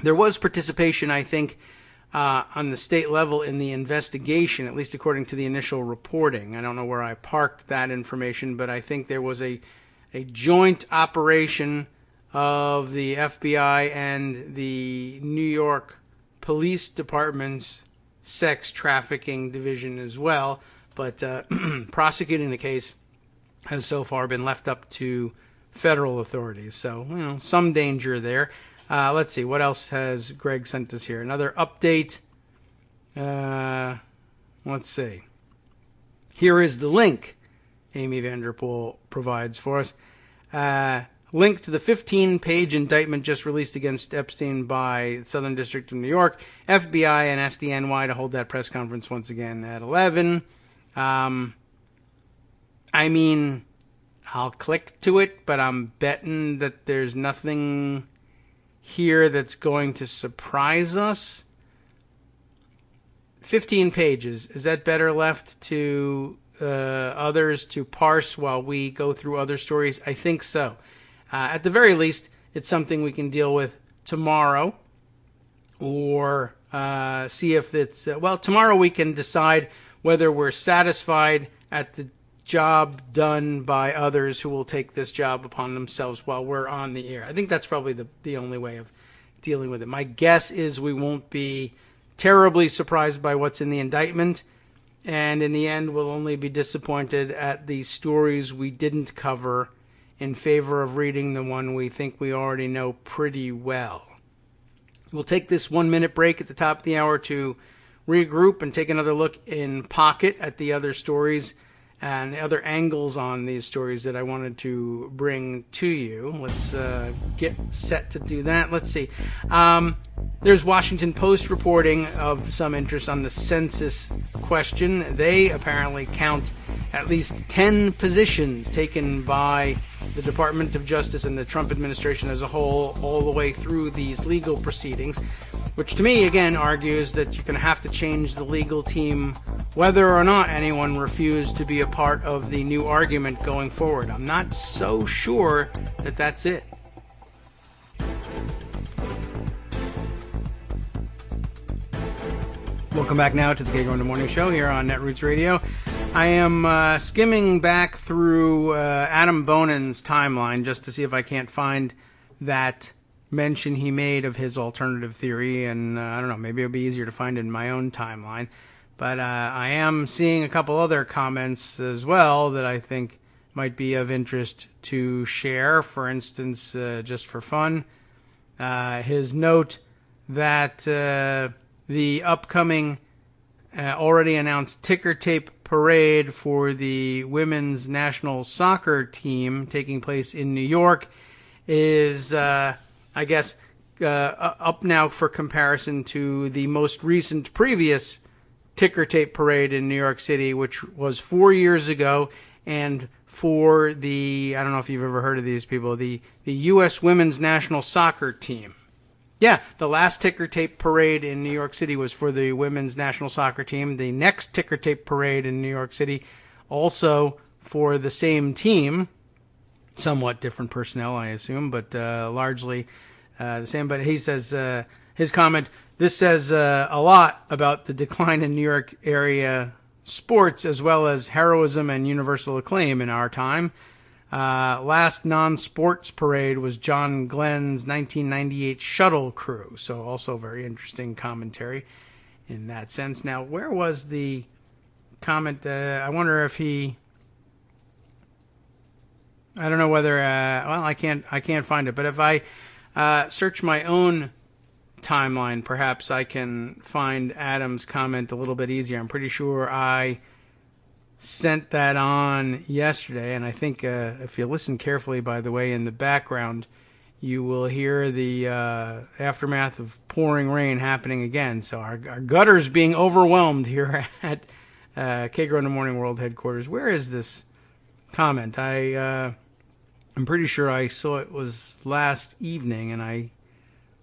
there was participation, I think, on the state level in the investigation, at least according to the initial reporting. I don't know where I parked that information, but I think there was a a joint operation of the FBI and the New York Police Department's sex trafficking division as well. But prosecuting the case has so far been left up to federal authorities. So, some danger there. Let's see. What else has Greg sent us here? Another update. Let's see. Here is the link Amy Vanderpool provides for us. Link to the 15-page indictment just released against Epstein by the Southern District of New York, FBI and SDNY to hold that press conference once again at 11. I'll click to it, but I'm betting that there's nothing here that's going to surprise us. 15 pages. Is that better left to others to parse while we go through other stories? I think so. At the very least, it's something we can deal with tomorrow, or see if it's... tomorrow we can decide whether we're satisfied at the job done by others who will take this job upon themselves while we're on the air. I think that's probably the only way of dealing with it. My guess is we won't be terribly surprised by what's in the indictment, and in the end we'll only be disappointed at the stories we didn't cover in favor of reading the one we think we already know pretty well. We'll take this 1-minute break at the top of the hour to regroup and take another look in pocket at the other stories and the other angles on these stories that I wanted to bring to you. Let's get set to do that. Let's see. There's Washington Post reporting of some interest on the census question. They apparently count at least 10 positions taken by the Department of Justice and the Trump administration as a whole, all the way through these legal proceedings, which to me, again, argues that you're going to have to change the legal team whether or not anyone refused to be a part of the new argument going forward. I'm not so sure that that's it. Welcome back now to the Kagro in the Morning Show here on Netroots Radio. I am skimming back through Adam Bonin's timeline just to see if I can't find that mention he made of his alternative theory, and I don't know, maybe it'll be easier to find in my own timeline. But I am seeing a couple other comments as well that I think might be of interest to share. For instance, just for fun, his note that the upcoming already announced ticker tape parade for the women's national soccer team taking place in New York is, I guess, up now for comparison to the most recent previous ticker tape parade in New York City, which was 4 years ago, and for the, I don't know if you've ever heard of these people, the U.S. women's national soccer team. Yeah, the last ticker tape parade in New York City was for the women's national soccer team. The next ticker tape parade in New York City, also for the same team, somewhat different personnel, I assume, but largely the same. But he says, his comment, this says a lot about the decline in New York area sports as well as heroism and universal acclaim in our time. Last non-sports parade was John Glenn's 1998 shuttle crew. So also very interesting commentary in that sense. Now, where was the comment? I wonder if he... I don't know whether... I can't find it. But if I search my own timeline, perhaps I can find Adam's comment a little bit easier. I'm pretty sure I sent that on yesterday, and I think if you listen carefully, by the way, in the background, you will hear the aftermath of pouring rain happening again. So our gutters being overwhelmed here at Kagro in the Morning World headquarters. Where is this comment? I'm pretty sure I saw it was last evening, and I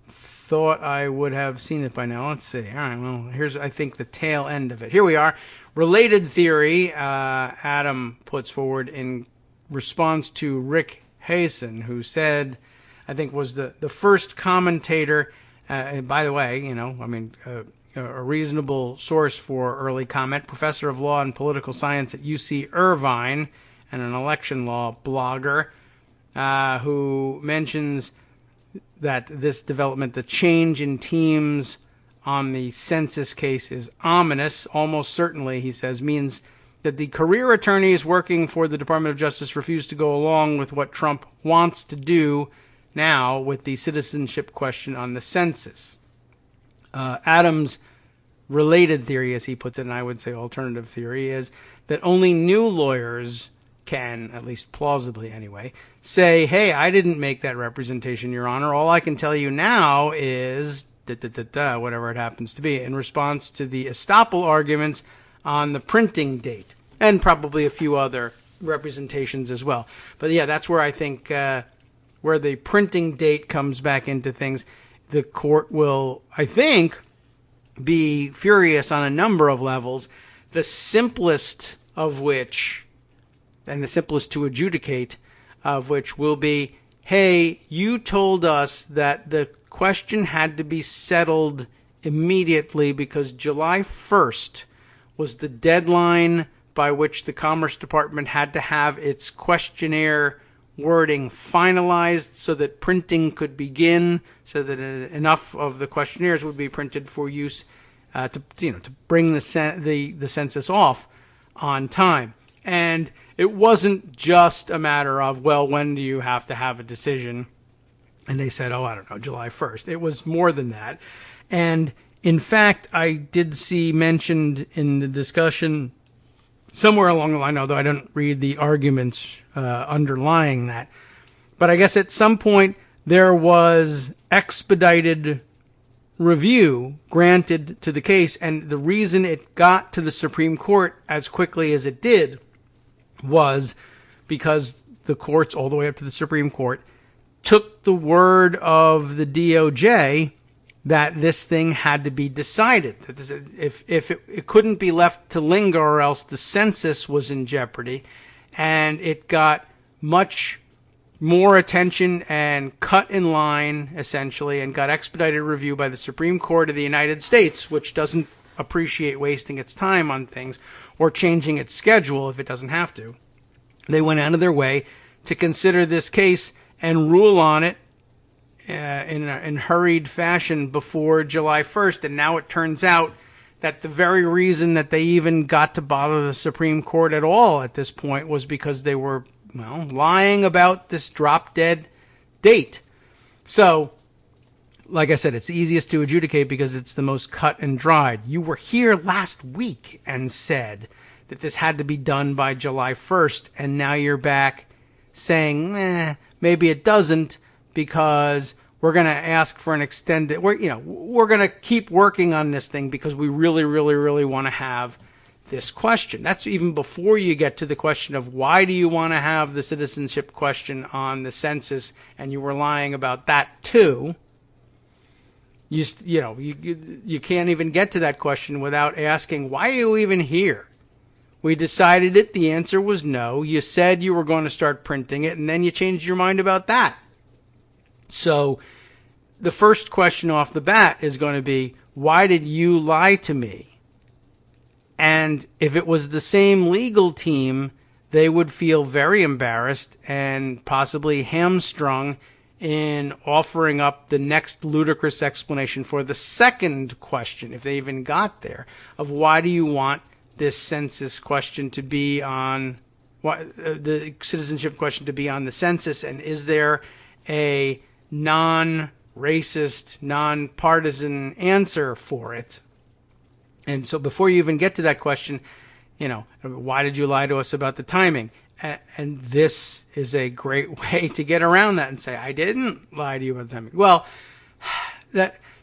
thought I would have seen it by now. Let's see. All right, well, here's, I think, the tail end of it. Here we are. Related theory Adam puts forward in response to Rick Hasen, who said, I think was the first commentator, by the way, a reasonable source for early comment, professor of law and political science at UC Irvine and an election law blogger. who mentions that this development, the change in teams on the census case, is ominous. Almost certainly, he says, means that the career attorneys working for the Department of Justice refuse to go along with what Trump wants to do now with the citizenship question on the census. Adams' related theory, as he puts it, and I would say alternative theory, is that only new lawyers can, at least plausibly anyway, say, hey, I didn't make that representation, Your Honor. All I can tell you now is whatever it happens to be, in response to the estoppel arguments on the printing date, and probably a few other representations as well. But yeah, that's where I think where the printing date comes back into things. The court will, I think, be furious on a number of levels, the simplest of which, and the simplest to adjudicate of which, will be, hey, you told us that the question had to be settled immediately because July 1st was the deadline by which the Commerce Department had to have its questionnaire wording finalized so that printing could begin, so that enough of the questionnaires would be printed for use to bring the census off on time. And it wasn't just a matter of, well, when do you have to have a decision? And they said, I don't know, July 1st. It was more than that. And in fact, I did see mentioned in the discussion somewhere along the line, although I don't read the arguments underlying that, but I guess at some point there was expedited review granted to the case, and the reason it got to the Supreme Court as quickly as it did was because the courts, all the way up to the Supreme Court, took the word of the DOJ that this thing had to be decided. That this, if it couldn't be left to linger, or else the census was in jeopardy, and it got much more attention and cut in line, essentially, and got expedited review by the Supreme Court of the United States, which doesn't appreciate wasting its time on things or changing its schedule if it doesn't have to. They went out of their way to consider this case and rule on it in hurried fashion before July 1st. And now it turns out that the very reason that they even got to bother the Supreme Court at all at this point was because they were, lying about this drop-dead date. So, like I said, it's easiest to adjudicate because it's the most cut and dried. You were here last week and said that this had to be done by July 1st, and now you're back saying, maybe it doesn't, because we're going to ask for an extended, we're going to keep working on this thing because we really, really, really want to have this question. That's even before you get to the question of why do you want to have the citizenship question on the census, and you were lying about that too. You can't even get to that question without asking, why are you even here? We decided it. The answer was no. You said you were going to start printing it, and then you changed your mind about that. So the first question off the bat is going to be, why did you lie to me? And if it was the same legal team, they would feel very embarrassed and possibly hamstrung in offering up the next ludicrous explanation for the second question, if they even got there, of why do you want this census question to be on, the citizenship question to be on the census, and is there a non-racist, non-partisan answer for it? And so before you even get to that question, why did you lie to us about the timing? And this is a great way to get around that and say, I didn't lie to you about the timing. Well,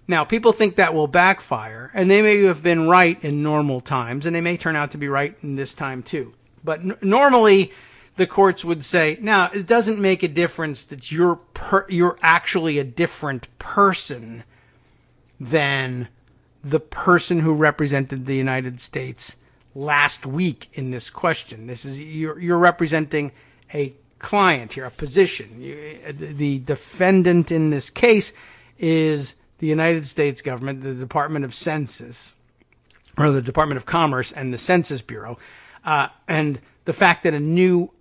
now people think that will backfire, and they may have been right in normal times, and they may turn out to be right in this time too. But normally the courts would say, now, it doesn't make a difference that you're actually a different person than the person who represented the United States last week in this question. This is you're representing a client here, a position. The defendant in this case is the United States government, the Department of Census, or the Department of Commerce and the Census Bureau. And the fact that a new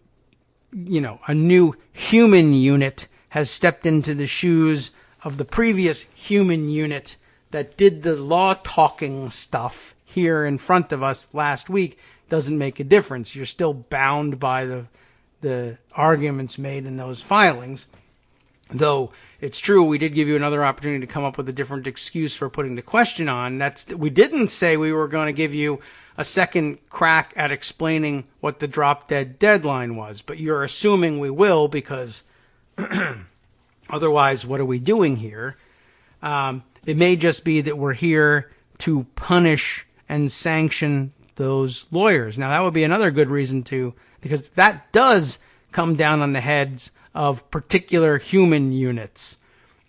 a new human unit has stepped into the shoes of the previous human unit that did the law talking stuff here in front of us last week doesn't make a difference. You're still bound by the arguments made in those filings. Though it's true, we did give you another opportunity to come up with a different excuse for putting the question on. We didn't say we were going to give you a second crack at explaining what the drop dead deadline was, but you're assuming we will because otherwise, what are we doing here? It may just be that we're here to punish and sanction those lawyers. Now, that would be another good reason to, because that does come down on the heads of particular human units.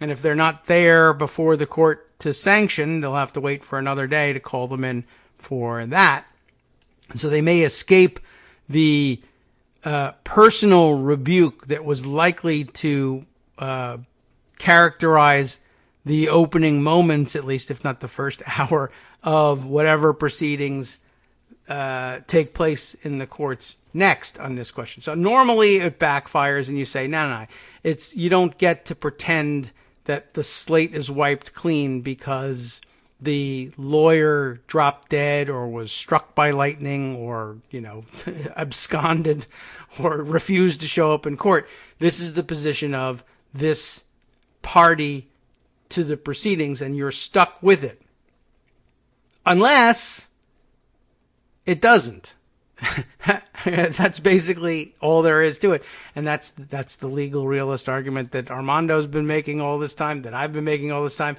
And if they're not there before the court to sanction, they'll have to wait for another day to call them in for that. And so they may escape the personal rebuke that was likely to characterize the opening moments, at least if not the first hour, of whatever proceedings take place in the courts next on this question. So normally it backfires and you say, no, you don't get to pretend that the slate is wiped clean because the lawyer dropped dead or was struck by lightning or, absconded or refused to show up in court. This is the position of this party to the proceedings and you're stuck with it. Unless it doesn't. That's basically all there is to it. And that's the legal realist argument that Armando's been making all this time, that I've been making all this time.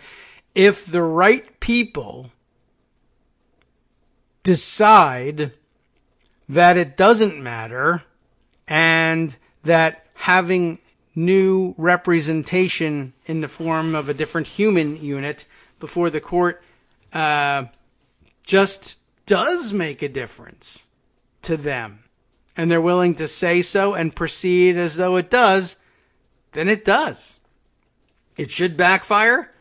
If the right people decide that it doesn't matter and that having new representation in the form of a different human unit before the court just does make a difference to them, and they're willing to say so and proceed as though it does, then it does. It should backfire,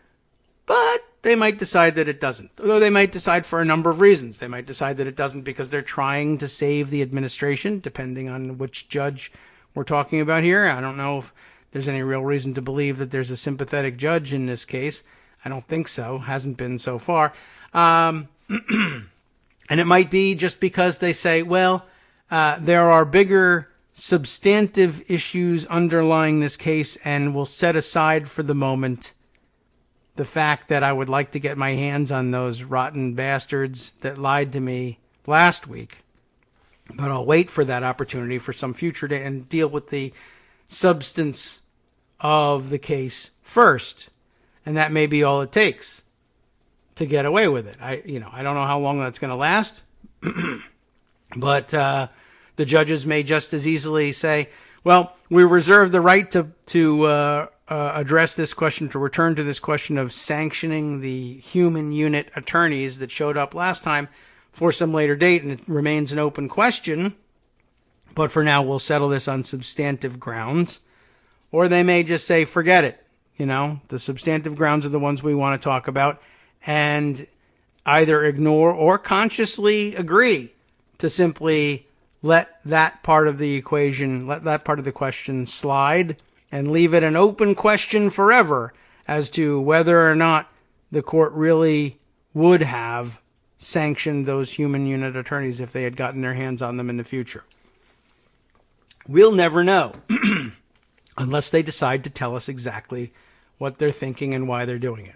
but they might decide that it doesn't. Although they might decide for a number of reasons. They might decide that it doesn't because they're trying to save the administration, depending on which judge we're talking about here. I don't know if there's any real reason to believe that there's a sympathetic judge in this case. I don't think so. Hasn't been so far. And it might be just because they say, well, there are bigger substantive issues underlying this case, and we'll set aside for the moment the fact that I would like to get my hands on those rotten bastards that lied to me last week. But I'll wait for that opportunity for some future day and deal with the substance of the case first. And that may be all it takes to get away with it. I don't know how long that's going to last, but the judges may just as easily say, well, we reserve the right to address this question, to return to this question of sanctioning the human unit attorneys that showed up last time for some later date, and it remains an open question, but for now we'll settle this on substantive grounds. Or they may just say, forget it. The substantive grounds are the ones we want to talk about, and either ignore or consciously agree to simply let that part of the equation, let that part of the question slide and leave it an open question forever as to whether or not the court really would have sanctioned those human unit attorneys if they had gotten their hands on them in the future. We'll never know unless they decide to tell us exactly what they're thinking and why they're doing it.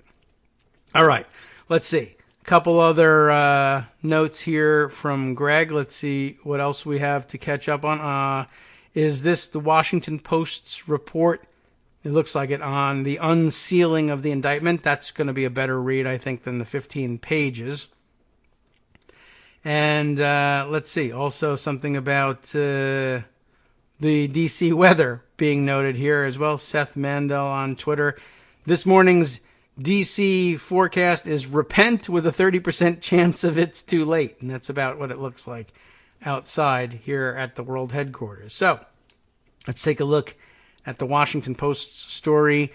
All right, let's see. A couple other notes here from Greg. Let's see what else we have to catch up on. Is this the Washington Post's report? It looks like it, on the unsealing of the indictment. That's going to be a better read, I think, than the 15 pages. And let's see. Also something about the D.C. weather being noted here as well. Seth Mandel on Twitter. This morning's D.C. forecast is repent with a 30% chance of it's too late. And that's about what it looks like outside here at the world headquarters. So let's take a look at the Washington Post story.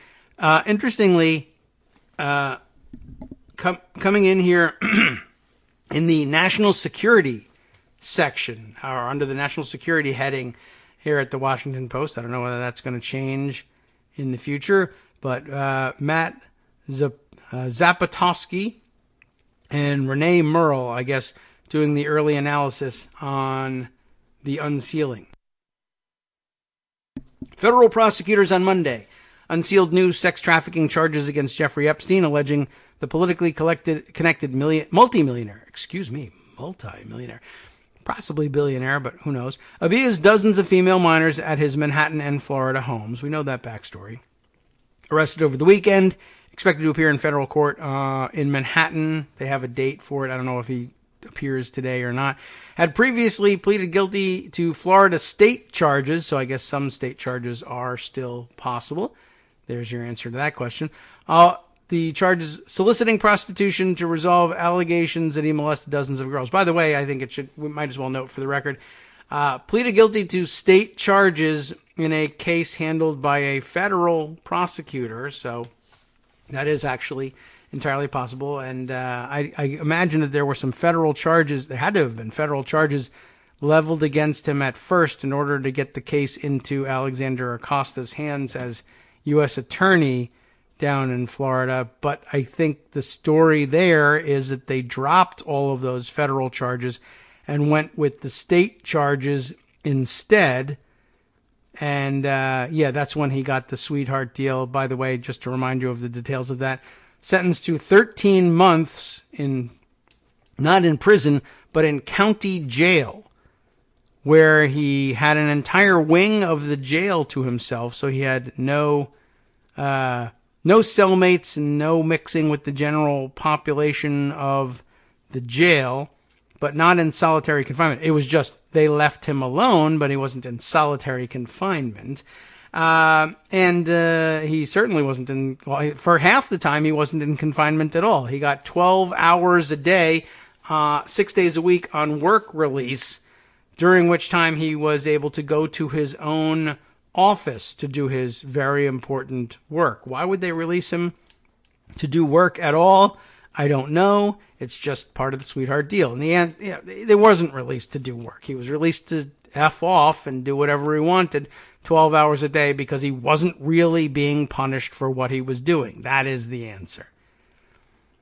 Interestingly, coming in here in the national security section, or under the national security heading, here at the Washington Post. I don't know whether that's going to change in the future, but Matt Zapotowski and Renee Merle, I guess, doing the early analysis on the unsealing. Federal prosecutors on Monday unsealed new sex trafficking charges against Jeffrey Epstein, alleging the politically connected multimillionaire, possibly billionaire, but who knows, abused dozens of female minors at his Manhattan and Florida homes. We know that backstory. Arrested over the weekend, expected to appear in federal court in Manhattan. They have a date for it. I don't know if he appears today or not. Had previously pleaded guilty to Florida state charges, so I guess some state charges are still possible. There's your answer to that question. The charges soliciting prostitution to resolve allegations that he molested dozens of girls. By the way, I think we might as well note for the record, pleaded guilty to state charges in a case handled by a federal prosecutor. So that is actually entirely possible. And I imagine that there were some federal charges. There had to have been federal charges leveled against him at first in order to get the case into Alexander Acosta's hands as U.S. attorney down in Florida. But I think the story there is that they dropped all of those federal charges and went with the state charges instead. And that's when he got the sweetheart deal. By the way, just to remind you of the details of that, sentenced to 13 months not in prison, but in county jail, where he had an entire wing of the jail to himself. So he had no cellmates and no mixing with the general population of the jail, but not in solitary confinement. It was just they left him alone, but he wasn't in solitary confinement. And he certainly wasn't for half the time, he wasn't in confinement at all. He got 12 hours a day, 6 days a week on work release, during which time he was able to go to his own office to do his very important work. Why would they release him to do work at all? I don't know. It's just part of the sweetheart deal. In the end, they wasn't released to do work. He was released to F off and do whatever he wanted 12 hours a day because he wasn't really being punished for what he was doing. That is the answer.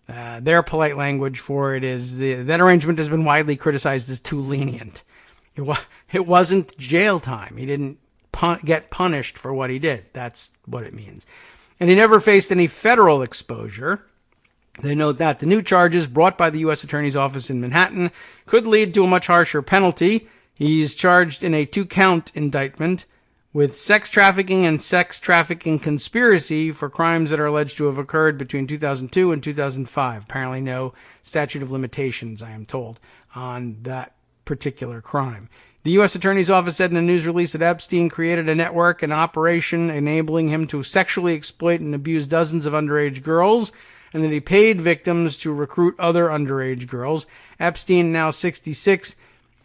Their polite language for it is that arrangement has been widely criticized as too lenient. It wasn't jail time. He didn't get punished for what he did. That's what it means. And he never faced any federal exposure. They note that the new charges brought by the U.S. Attorney's Office in Manhattan could lead to a much harsher penalty. He's charged in a 2-count indictment with sex trafficking and sex trafficking conspiracy for crimes that are alleged to have occurred between 2002 and 2005. Apparently no statute of limitations, I am told, on that particular crime. The U.S. Attorney's Office said in a news release that Epstein created a network and operation enabling him to sexually exploit and abuse dozens of underage girls, and that he paid victims to recruit other underage girls. Epstein, now 66,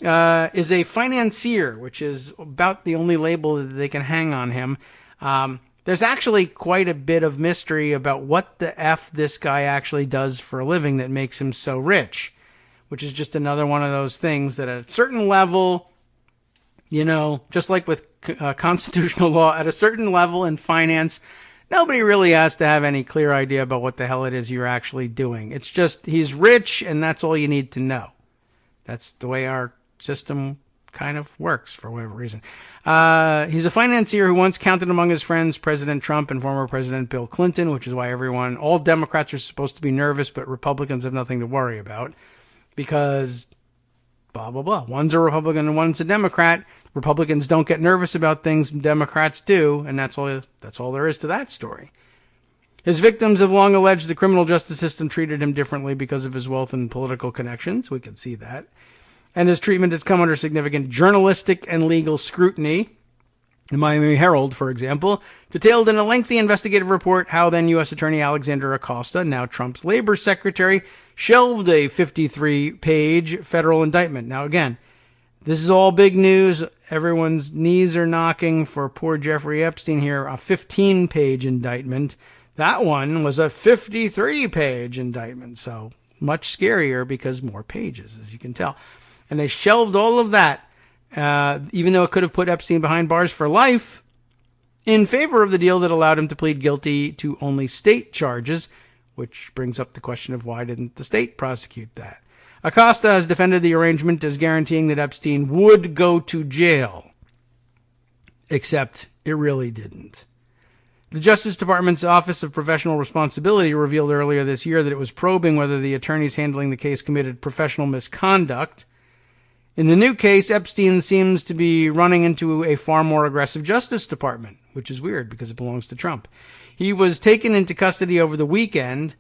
is a financier, which is about the only label that they can hang on him. There's actually quite a bit of mystery about what the F this guy actually does for a living that makes him so rich, which is just another one of those things that at a certain level, just like with constitutional law, at a certain level in finance, nobody really has to have any clear idea about what the hell it is you're actually doing. It's just he's rich, and that's all you need to know. That's the way our system kind of works for whatever reason. He's a financier who once counted among his friends President Trump and former President Bill Clinton, which is why all Democrats are supposed to be nervous, but Republicans have nothing to worry about because blah, blah, blah. One's a Republican and one's a Democrat. Republicans don't get nervous about things, and Democrats do, and that's all there is to that story. His victims have long alleged the criminal justice system treated him differently because of his wealth and political connections. We can see that. And his treatment has come under significant journalistic and legal scrutiny. The Miami Herald, for example, detailed in a lengthy investigative report how then U.S. Attorney Alexander Acosta, now Trump's labor secretary, shelved a 53-page federal indictment. Now, again, this is all big news. Everyone's knees are knocking for poor Jeffrey Epstein here. A 15-page indictment. That one was a 53-page indictment. So much scarier because more pages, as you can tell. And they shelved all of that even though it could have put Epstein behind bars for life, in favor of the deal that allowed him to plead guilty to only state charges, which brings up the question of why didn't the state prosecute that? Acosta has defended the arrangement as guaranteeing that Epstein would go to jail, except it really didn't. The Justice Department's Office of Professional Responsibility revealed earlier this year that it was probing whether the attorneys handling the case committed professional misconduct. In the new case, Epstein seems to be running into a far more aggressive Justice Department, which is weird because it belongs to Trump. He was taken into custody over the weekend.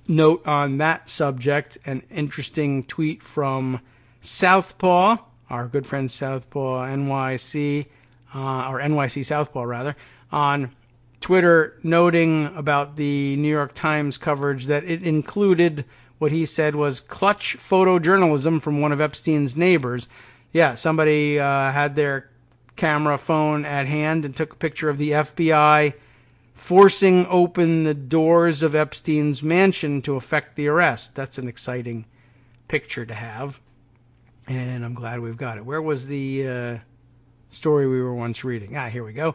Note on that subject, an interesting tweet from Southpaw, our good friend Southpaw NYC, or NYC Southpaw rather, on Twitter, noting about the New York Times coverage that it included what he said was clutch photojournalism from one of Epstein's neighbors. Yeah, somebody had their camera phone at hand and took a picture of the FBI forcing open the doors of Epstein's mansion to effect the arrest. That's an exciting picture to have, and I'm glad we've got it. Where was the story we were once reading? Here we go.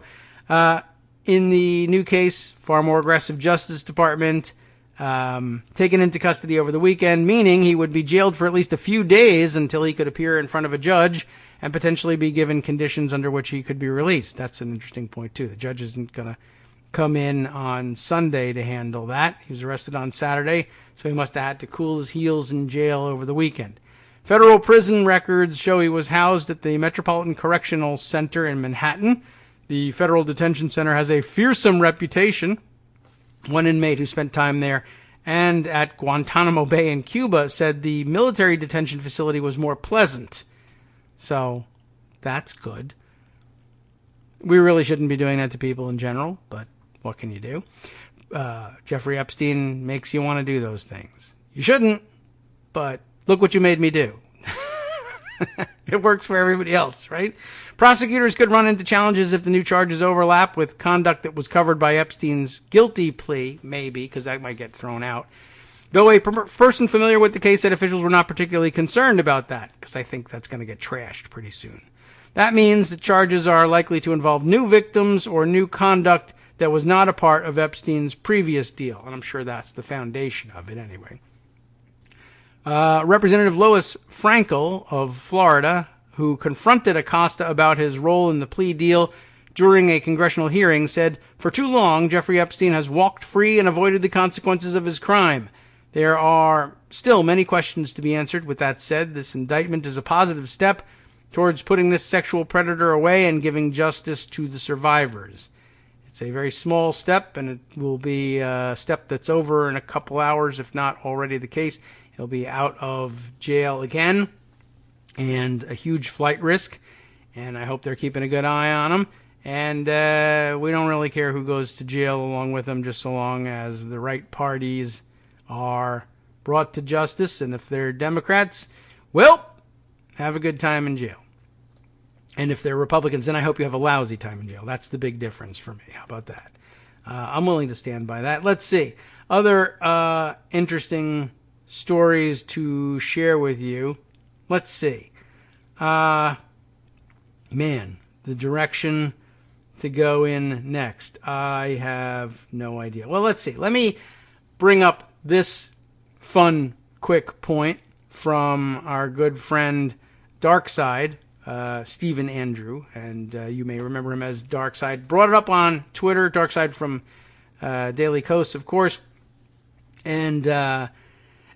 In the new case, far more aggressive Justice Department, taken into custody over the weekend, meaning he would be jailed for at least a few days until he could appear in front of a judge and potentially be given conditions under which he could be released. That's an interesting point, too. The judge isn't going to come in on Sunday to handle that. He was arrested on Saturday, so he must have had to cool his heels in jail over the weekend. Federal prison records show he was housed at the Metropolitan Correctional Center in Manhattan. The Federal Detention Center has a fearsome reputation. One inmate who spent time there and at Guantanamo Bay in Cuba said the military detention facility was more pleasant. So that's good. We really shouldn't be doing that to people in general, but what can you do? Jeffrey Epstein makes you want to do those things. You shouldn't, but look what you made me do. It works for everybody else, right? Prosecutors could run into challenges if the new charges overlap with conduct that was covered by Epstein's guilty plea, maybe, because that might get thrown out. Though a person familiar with the case said officials were not particularly concerned about that, because I think that's going to get trashed pretty soon. That means the charges are likely to involve new victims or new conduct that was not a part of Epstein's previous deal, and I'm sure that's the foundation of it anyway. Representative Lois Frankel of Florida, who confronted Acosta about his role in the plea deal during a congressional hearing, said, "For too long, Jeffrey Epstein has walked free and avoided the consequences of his crime. There are still many questions to be answered. With that said, this indictment is a positive step towards putting this sexual predator away and giving justice to the survivors. It's a very small step, and it will be a step that's over in a couple hours, if not already the case. He'll be out of jail again, and a huge flight risk, and I hope they're keeping a good eye on him. And we don't really care who goes to jail along with him, just so long as the right parties are brought to justice. And if they're Democrats, well, have a good time in jail. And if they're Republicans, then I hope you have a lousy time in jail. That's the big difference for me. How about that? I'm willing to stand by that. Let's see. Other interesting stories to share with you. Let's see. The direction to go in next, I have no idea. Well, let's see. Let me bring up this fun, quick point from our good friend Darkside, Stephen Andrew, and you may remember him as Darkside. Brought it up on Twitter, Darkside from Daily Kos, of course. And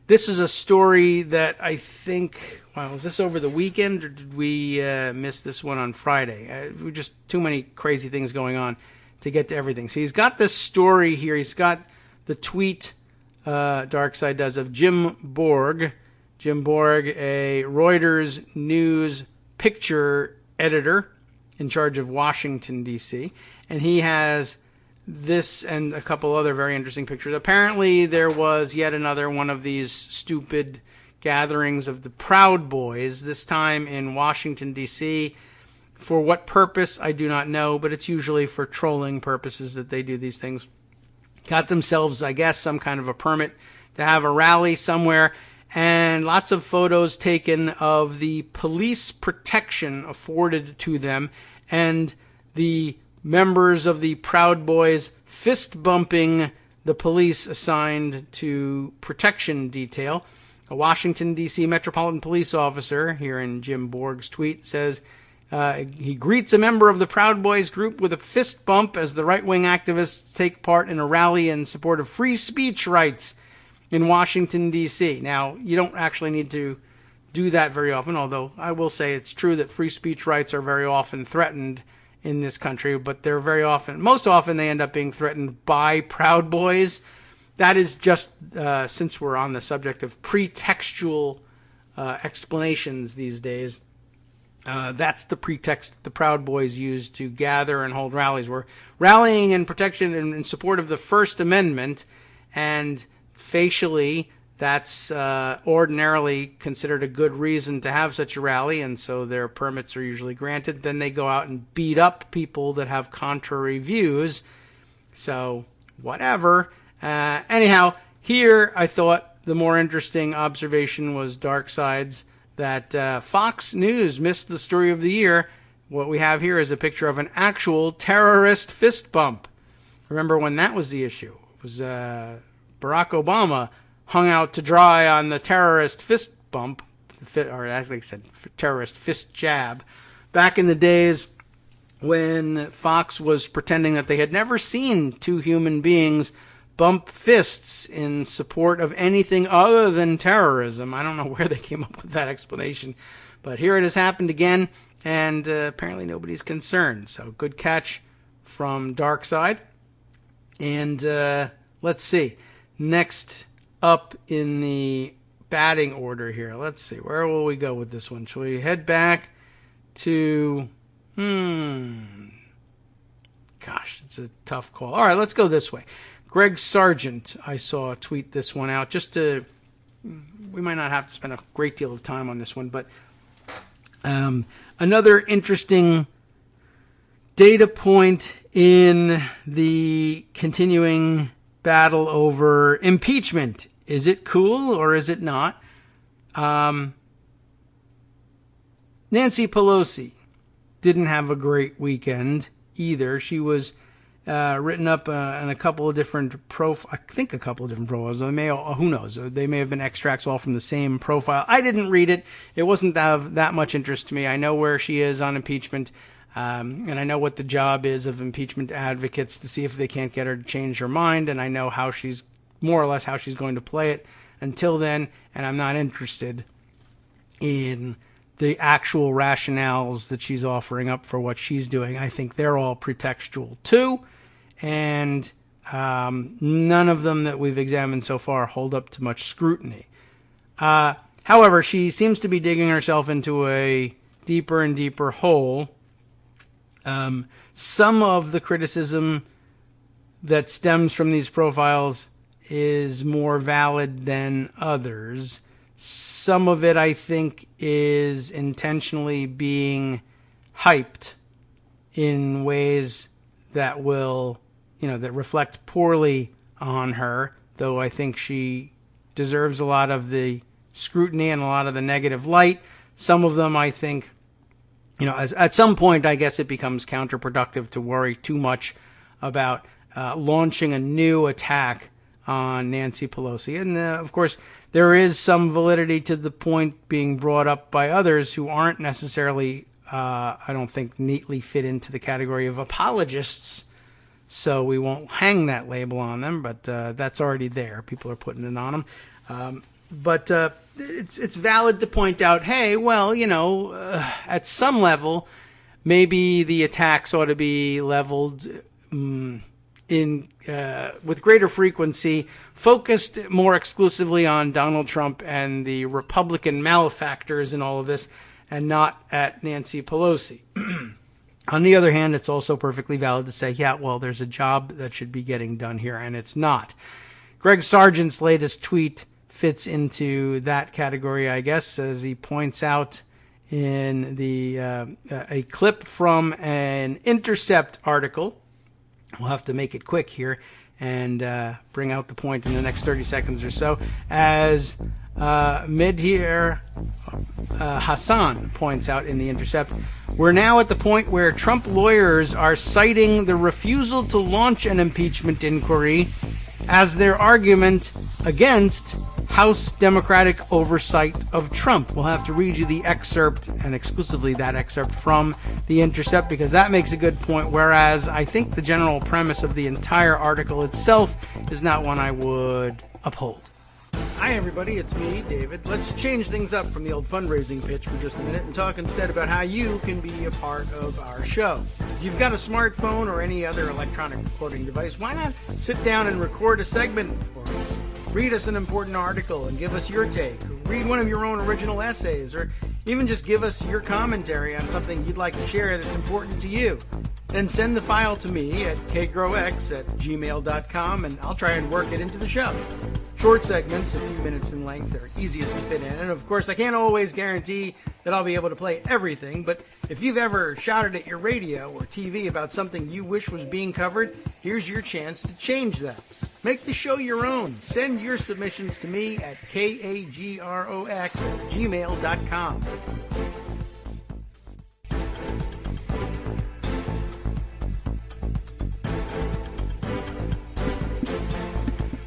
this is a story that I think, was this over the weekend, or did we miss this one on Friday? Just too many crazy things going on to get to everything. So he's got this story here. He's got the tweet, Darkside does, of Jim Borg. Jim Borg, a Reuters news picture editor in charge of Washington, D.C., and he has this and a couple other very interesting pictures. Apparently, there was yet another one of these stupid gatherings of the Proud Boys, this time in Washington, D.C. For what purpose, I do not know, but it's usually for trolling purposes that they do these things. Got themselves, I guess, some kind of a permit to have a rally somewhere, and lots of photos taken of the police protection afforded to them and the members of the Proud Boys fist bumping the police assigned to protection detail. A Washington, D.C. Metropolitan Police officer, here in Jim Borg's tweet, says he greets a member of the Proud Boys group with a fist bump as the right-wing activists take part in a rally in support of free speech rights in Washington, D.C. Now, you don't actually need to do that very often, although I will say it's true that free speech rights are very often threatened in this country, but they're most often they end up being threatened by Proud Boys. That is just, since we're on the subject of pretextual explanations these days, that's the pretext the Proud Boys use to gather and hold rallies. We're rallying in protection and in support of the First Amendment, and facially, that's ordinarily considered a good reason to have such a rally, and so their permits are usually granted. Then they go out and beat up people that have contrary views. So, whatever. Anyhow, here I thought the more interesting observation was Dark Side's, that Fox News missed the story of the year. What we have here is a picture of an actual terrorist fist bump. Remember when that was the issue? It was Barack Obama hung out to dry on the terrorist fist bump, or as they said, terrorist fist jab, back in the days when Fox was pretending that they had never seen two human beings bump fists in support of anything other than terrorism. I don't know where they came up with that explanation, but here it has happened again, and apparently nobody's concerned. So good catch from Dark Side. And let's see. Next up in the batting order here. Let's see. Where will we go with this one? Shall we head back to... Gosh, it's a tough call. All right, let's go this way. Greg Sargent, I saw tweet this one out. We might not have to spend a great deal of time on this one, but another interesting data point in the continuing battle over impeachment. Is it cool or is it not? Nancy Pelosi didn't have a great weekend either. She was written up in a couple of different profiles. Who knows? They may have been extracts all from the same profile. I didn't read it. It wasn't of that much interest to me. I know where she is on impeachment, and I know what the job is of impeachment advocates to see if they can't get her to change her mind, and I know more or less how she's going to play it until then, and I'm not interested in the actual rationales that she's offering up for what she's doing. I think they're all pretextual too, and none of them that we've examined so far hold up to much scrutiny. However, she seems to be digging herself into a deeper and deeper hole. Some of the criticism that stems from these profiles is more valid than others. Some of it, I think, is intentionally being hyped in ways that will, that reflect poorly on her, though I think she deserves a lot of the scrutiny and a lot of the negative light. Some of them, I think, at some point, I guess it becomes counterproductive to worry too much about launching a new attack on Nancy Pelosi. And, of course, there is some validity to the point being brought up by others who aren't necessarily, I don't think, neatly fit into the category of apologists. So we won't hang that label on them, but that's already there. People are putting it on them. But it's valid to point out, hey, well, at some level, maybe the attacks ought to be leveled with greater frequency, focused more exclusively on Donald Trump and the Republican malefactors in all of this, and not at Nancy Pelosi. On the other hand, it's also perfectly valid to say, yeah, well, there's a job that should be getting done here, and it's not. Greg Sargent's latest tweet fits into that category, I guess, as he points out in a clip from an Intercept article. We'll have to make it quick here and bring out the point in the next 30 seconds or so. As Medhir Hassan points out in The Intercept, we're now at the point where Trump lawyers are citing the refusal to launch an impeachment inquiry as their argument against House Democratic oversight of Trump. We'll have to read you the excerpt, and exclusively that excerpt from The Intercept, because that makes a good point, whereas I think the general premise of the entire article itself is not one I would uphold. Hi everybody, it's me, David. Let's change things up from the old fundraising pitch for just a minute and talk instead about how you can be a part of our show. If you've got a smartphone or any other electronic recording device, why not sit down and record a segment for us? Read us an important article and give us your take. Read one of your own original essays, or even just give us your commentary on something you'd like to share that's important to you. Then send the file to me at kagrox@gmail.com, and I'll try and work it into the show. Short segments, a few minutes in length, are easiest to fit in. And of course, I can't always guarantee that I'll be able to play everything, but if you've ever shouted at your radio or TV about something you wish was being covered, here's your chance to change that. Make the show your own. Send your submissions to me at kagrox@gmail.com.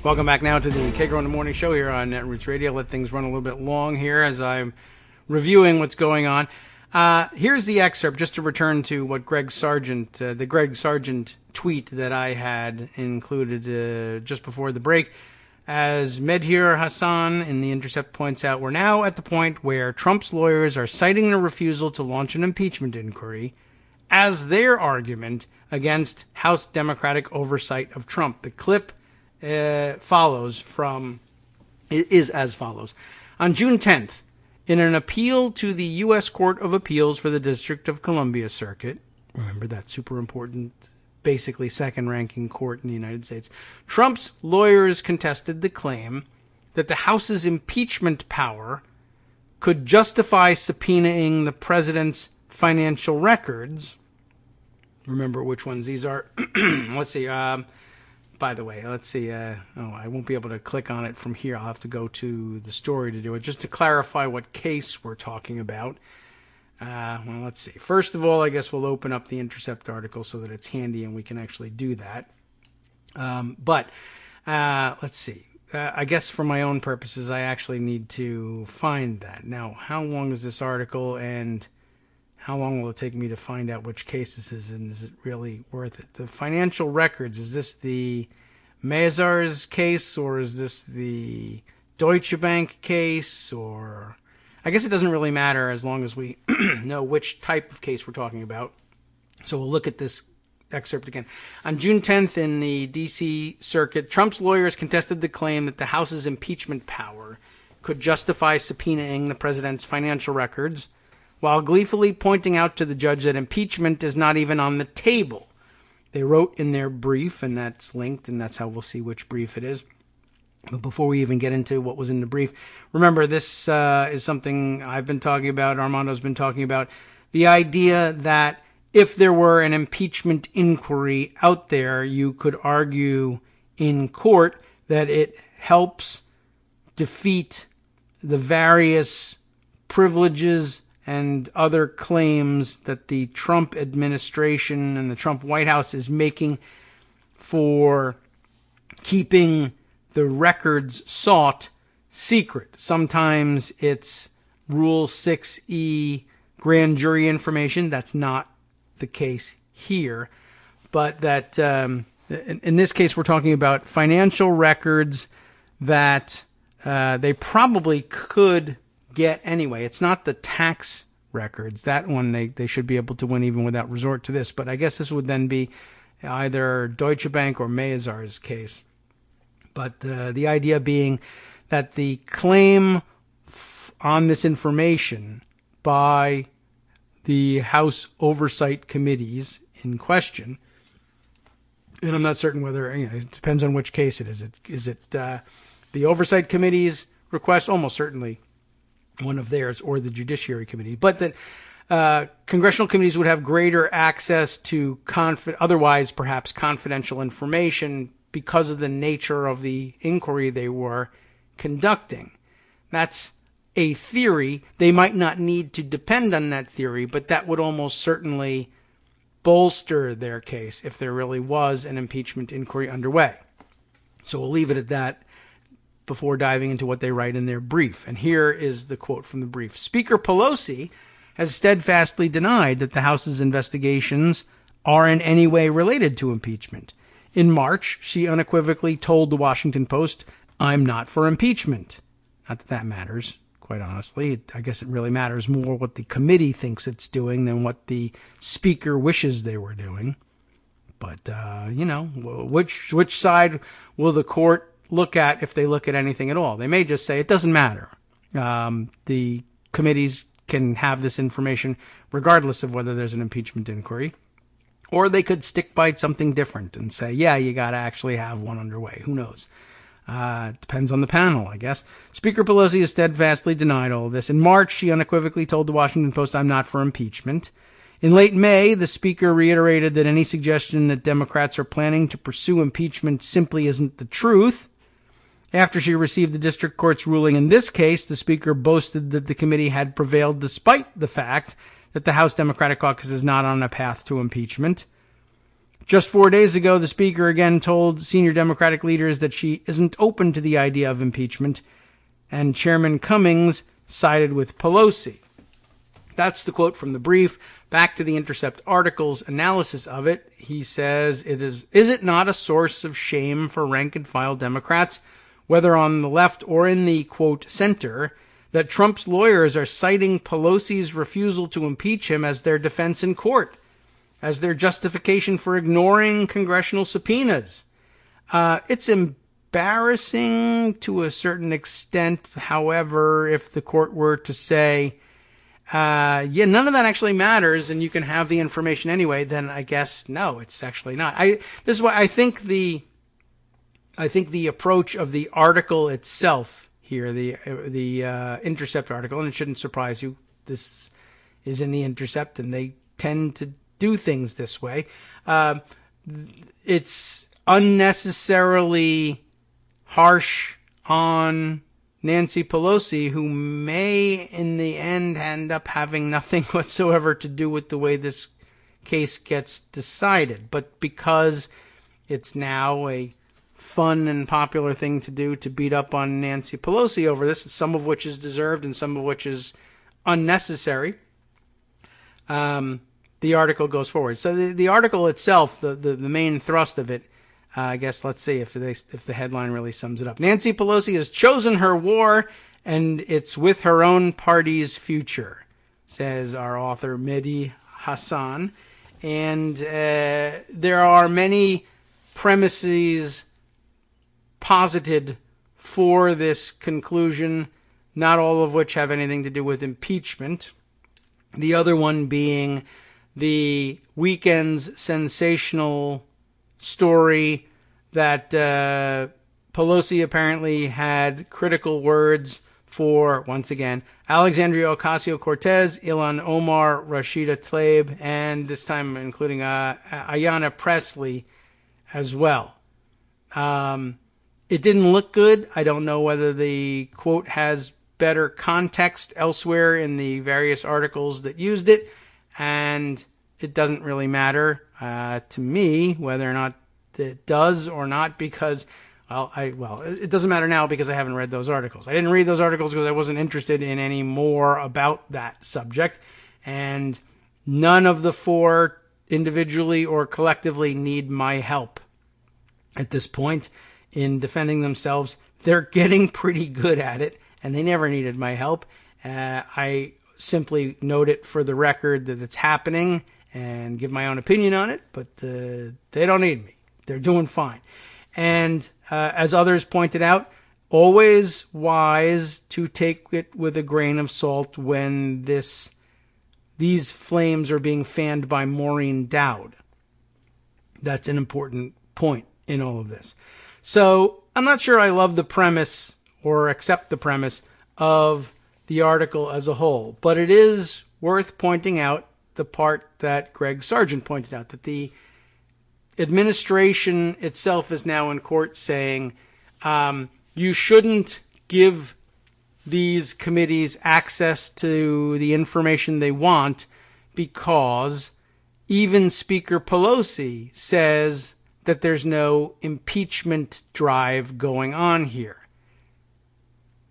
Welcome back now to the Kagro in the Morning Show here on Netroots Radio. Let things run a little bit long here as I'm reviewing what's going on. Here's the excerpt, just to return to what Greg Sargent, the Greg Sargent tweet that I had included just before the break. As Medhir Hassan in The Intercept points out, we're now at the point where Trump's lawyers are citing the refusal to launch an impeachment inquiry as their argument against House Democratic oversight of Trump. The clip is as follows. On June 10th, in an appeal to the U.S. Court of Appeals for the District of Columbia Circuit, remember that super important, basically second-ranking court in the United States, Trump's lawyers contested the claim that the House's impeachment power could justify subpoenaing the president's financial records. Remember which ones these are. Let's see. By the way, let's see. I won't be able to click on it from here. I'll have to go to the story to do it. Just to clarify what case we're talking about. Well, let's see. First of all, I guess we'll open up the Intercept article so that it's handy and we can actually do that. But let's see. I guess for my own purposes, I actually need to find that. Now, how long is this article, and how long will it take me to find out which case this is, and is it really worth it? The financial records, is this the Mazars case, or is this the Deutsche Bank case, or... I guess it doesn't really matter as long as we know which type of case we're talking about. So we'll look at this excerpt again. On June 10th in the D.C. Circuit, Trump's lawyers contested the claim that the House's impeachment power could justify subpoenaing the president's financial records, while gleefully pointing out to the judge that impeachment is not even on the table. They wrote in their brief, and that's linked, and that's how we'll see which brief it is. But before we even get into what was in the brief, remember, this is something I've been talking about, Armando's been talking about, the idea that if there were an impeachment inquiry out there, you could argue in court that it helps defeat the various privileges and other claims that the Trump administration and the Trump White House is making for keeping the records sought secret. Sometimes it's Rule 6E grand jury information. That's not the case here. But that in this case, we're talking about financial records that they probably could get anyway. It's not the tax records. That one they should be able to win even without resort to this. But I guess this would then be either Deutsche Bank or Mazars' case. But the idea being that the claim on this information by the House oversight committees in question, and I'm not certain whether, it depends on which case it is. Is it the oversight committee's request? Almost certainly one of theirs, or the Judiciary Committee. But that congressional committees would have greater access to otherwise perhaps confidential information because of the nature of the inquiry they were conducting. That's a theory. They might not need to depend on that theory, but that would almost certainly bolster their case if there really was an impeachment inquiry underway. So we'll leave it at that before diving into what they write in their brief. And here is the quote from the brief. Speaker Pelosi has steadfastly denied that the House's investigations are in any way related to impeachment. In March, she unequivocally told the Washington Post, "I'm not for impeachment." Not that that matters, quite honestly. I guess it really matters more what the committee thinks it's doing than what the speaker wishes they were doing. But, which side will the court look at if they look at anything at all? They may just say it doesn't matter. The committees can have this information regardless of whether there's an impeachment inquiry. Or they could stick by something different and say, yeah, you got to actually have one underway. Who knows? Depends on the panel, I guess. Speaker Pelosi has steadfastly denied all of this. In March, she unequivocally told the Washington Post, "I'm not for impeachment." In late May, the speaker reiterated that any suggestion that Democrats are planning to pursue impeachment simply isn't the truth. After she received the district court's ruling in this case, the speaker boasted that the committee had prevailed despite the fact that the House Democratic Caucus is not on a path to impeachment. Just 4 days ago, the speaker again told senior Democratic leaders that she isn't open to the idea of impeachment, and Chairman Cummings sided with Pelosi. That's the quote from the brief. Back to the Intercept article's analysis of it. He says, is it not a source of shame for rank-and-file Democrats, whether on the left or in the, quote, center, that Trump's lawyers are citing Pelosi's refusal to impeach him as their defense in court, as their justification for ignoring congressional subpoenas? It's embarrassing to a certain extent. However, if the court were to say, none of that actually matters and you can have the information anyway, then I guess, no, it's actually not. This is why I think the approach of the article itself here, the Intercept article, and it shouldn't surprise you, this is in the Intercept and they tend to do things this way. It's unnecessarily harsh on Nancy Pelosi, who may in the end up having nothing whatsoever to do with the way this case gets decided. But because it's now a fun and popular thing to do to beat up on Nancy Pelosi over this, some of which is deserved and some of which is unnecessary, the article goes forward. So the article itself, the main thrust of it, I guess let's see if the headline really sums it up. Nancy Pelosi has chosen her war, and it's with her own party's future, says our author Mehdi Hassan. And there are many premises posited for this conclusion, not all of which have anything to do with impeachment. The other one being the weekend's sensational story that Pelosi apparently had critical words for, once again, Alexandria Ocasio-Cortez, Ilhan Omar, Rashida Tlaib, and this time including Ayanna Pressley as well. It didn't look good. I don't know whether the quote has better context elsewhere in the various articles that used it, and it doesn't really matter to me whether or not it does or not, because it doesn't matter now because I haven't read those articles. I didn't read those articles because I wasn't interested in any more about that subject, and none of the four individually or collectively need my help at this point in defending themselves. They're getting pretty good at it, and they never needed my help. I simply note it for the record that it's happening and give my own opinion on it, but they don't need me. They're doing fine. And as others pointed out, always wise to take it with a grain of salt when these flames are being fanned by Maureen Dowd. That's an important point in all of this. So I'm not sure I love the premise or accept the premise of the article as a whole, but it is worth pointing out the part that Greg Sargent pointed out, that the administration itself is now in court saying you shouldn't give these committees access to the information they want, because even Speaker Pelosi says that there's no impeachment drive going on here.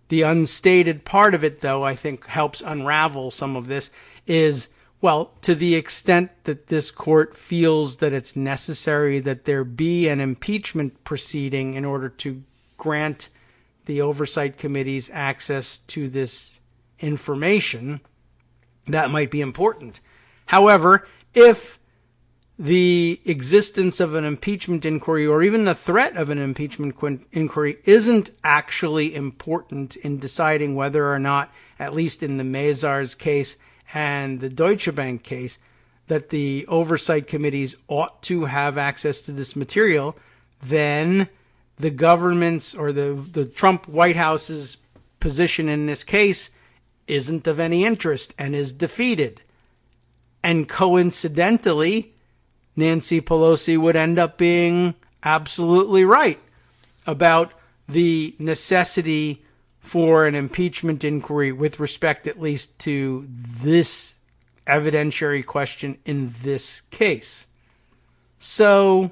The unstated part of it, though, I think helps unravel some of this, is, well, to the extent that this court feels that it's necessary that there be an impeachment proceeding in order to grant the oversight committees access to this information, that might be important. However, if the existence of an impeachment inquiry, or even the threat of an impeachment inquiry, isn't actually important in deciding whether or not, at least in the Mazars case and the Deutsche Bank case, that the oversight committees ought to have access to this material, then the government's or the Trump White House's position in this case isn't of any interest and is defeated. And coincidentally, Nancy Pelosi would end up being absolutely right about the necessity for an impeachment inquiry with respect at least to this evidentiary question in this case. So,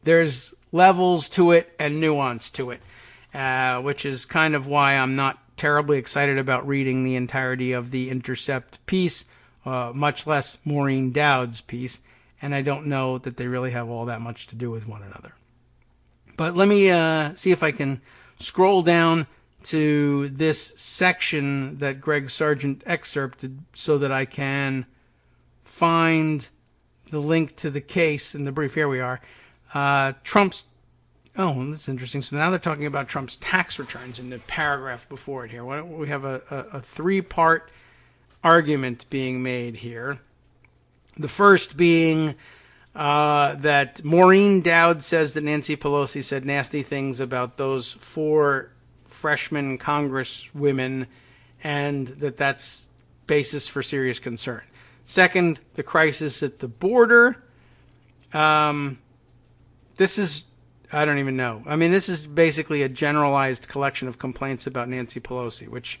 there's levels to it and nuance to it, which is kind of why I'm not terribly excited about reading the entirety of the Intercept piece, much less Maureen Dowd's piece, and I don't know that they really have all that much to do with one another. But let me see if I can scroll down to this section that Greg Sargent excerpted so that I can find the link to the case in the brief. Here we are. Trump's, that's interesting. So now they're talking about Trump's tax returns in the paragraph before it here. We have a three-part argument being made here. The first being that Maureen Dowd says that Nancy Pelosi said nasty things about those 4 freshman congresswomen, and that's basis for serious concern. Second, the crisis at the border. This is, I don't even know. I mean, this is basically a generalized collection of complaints about Nancy Pelosi, which,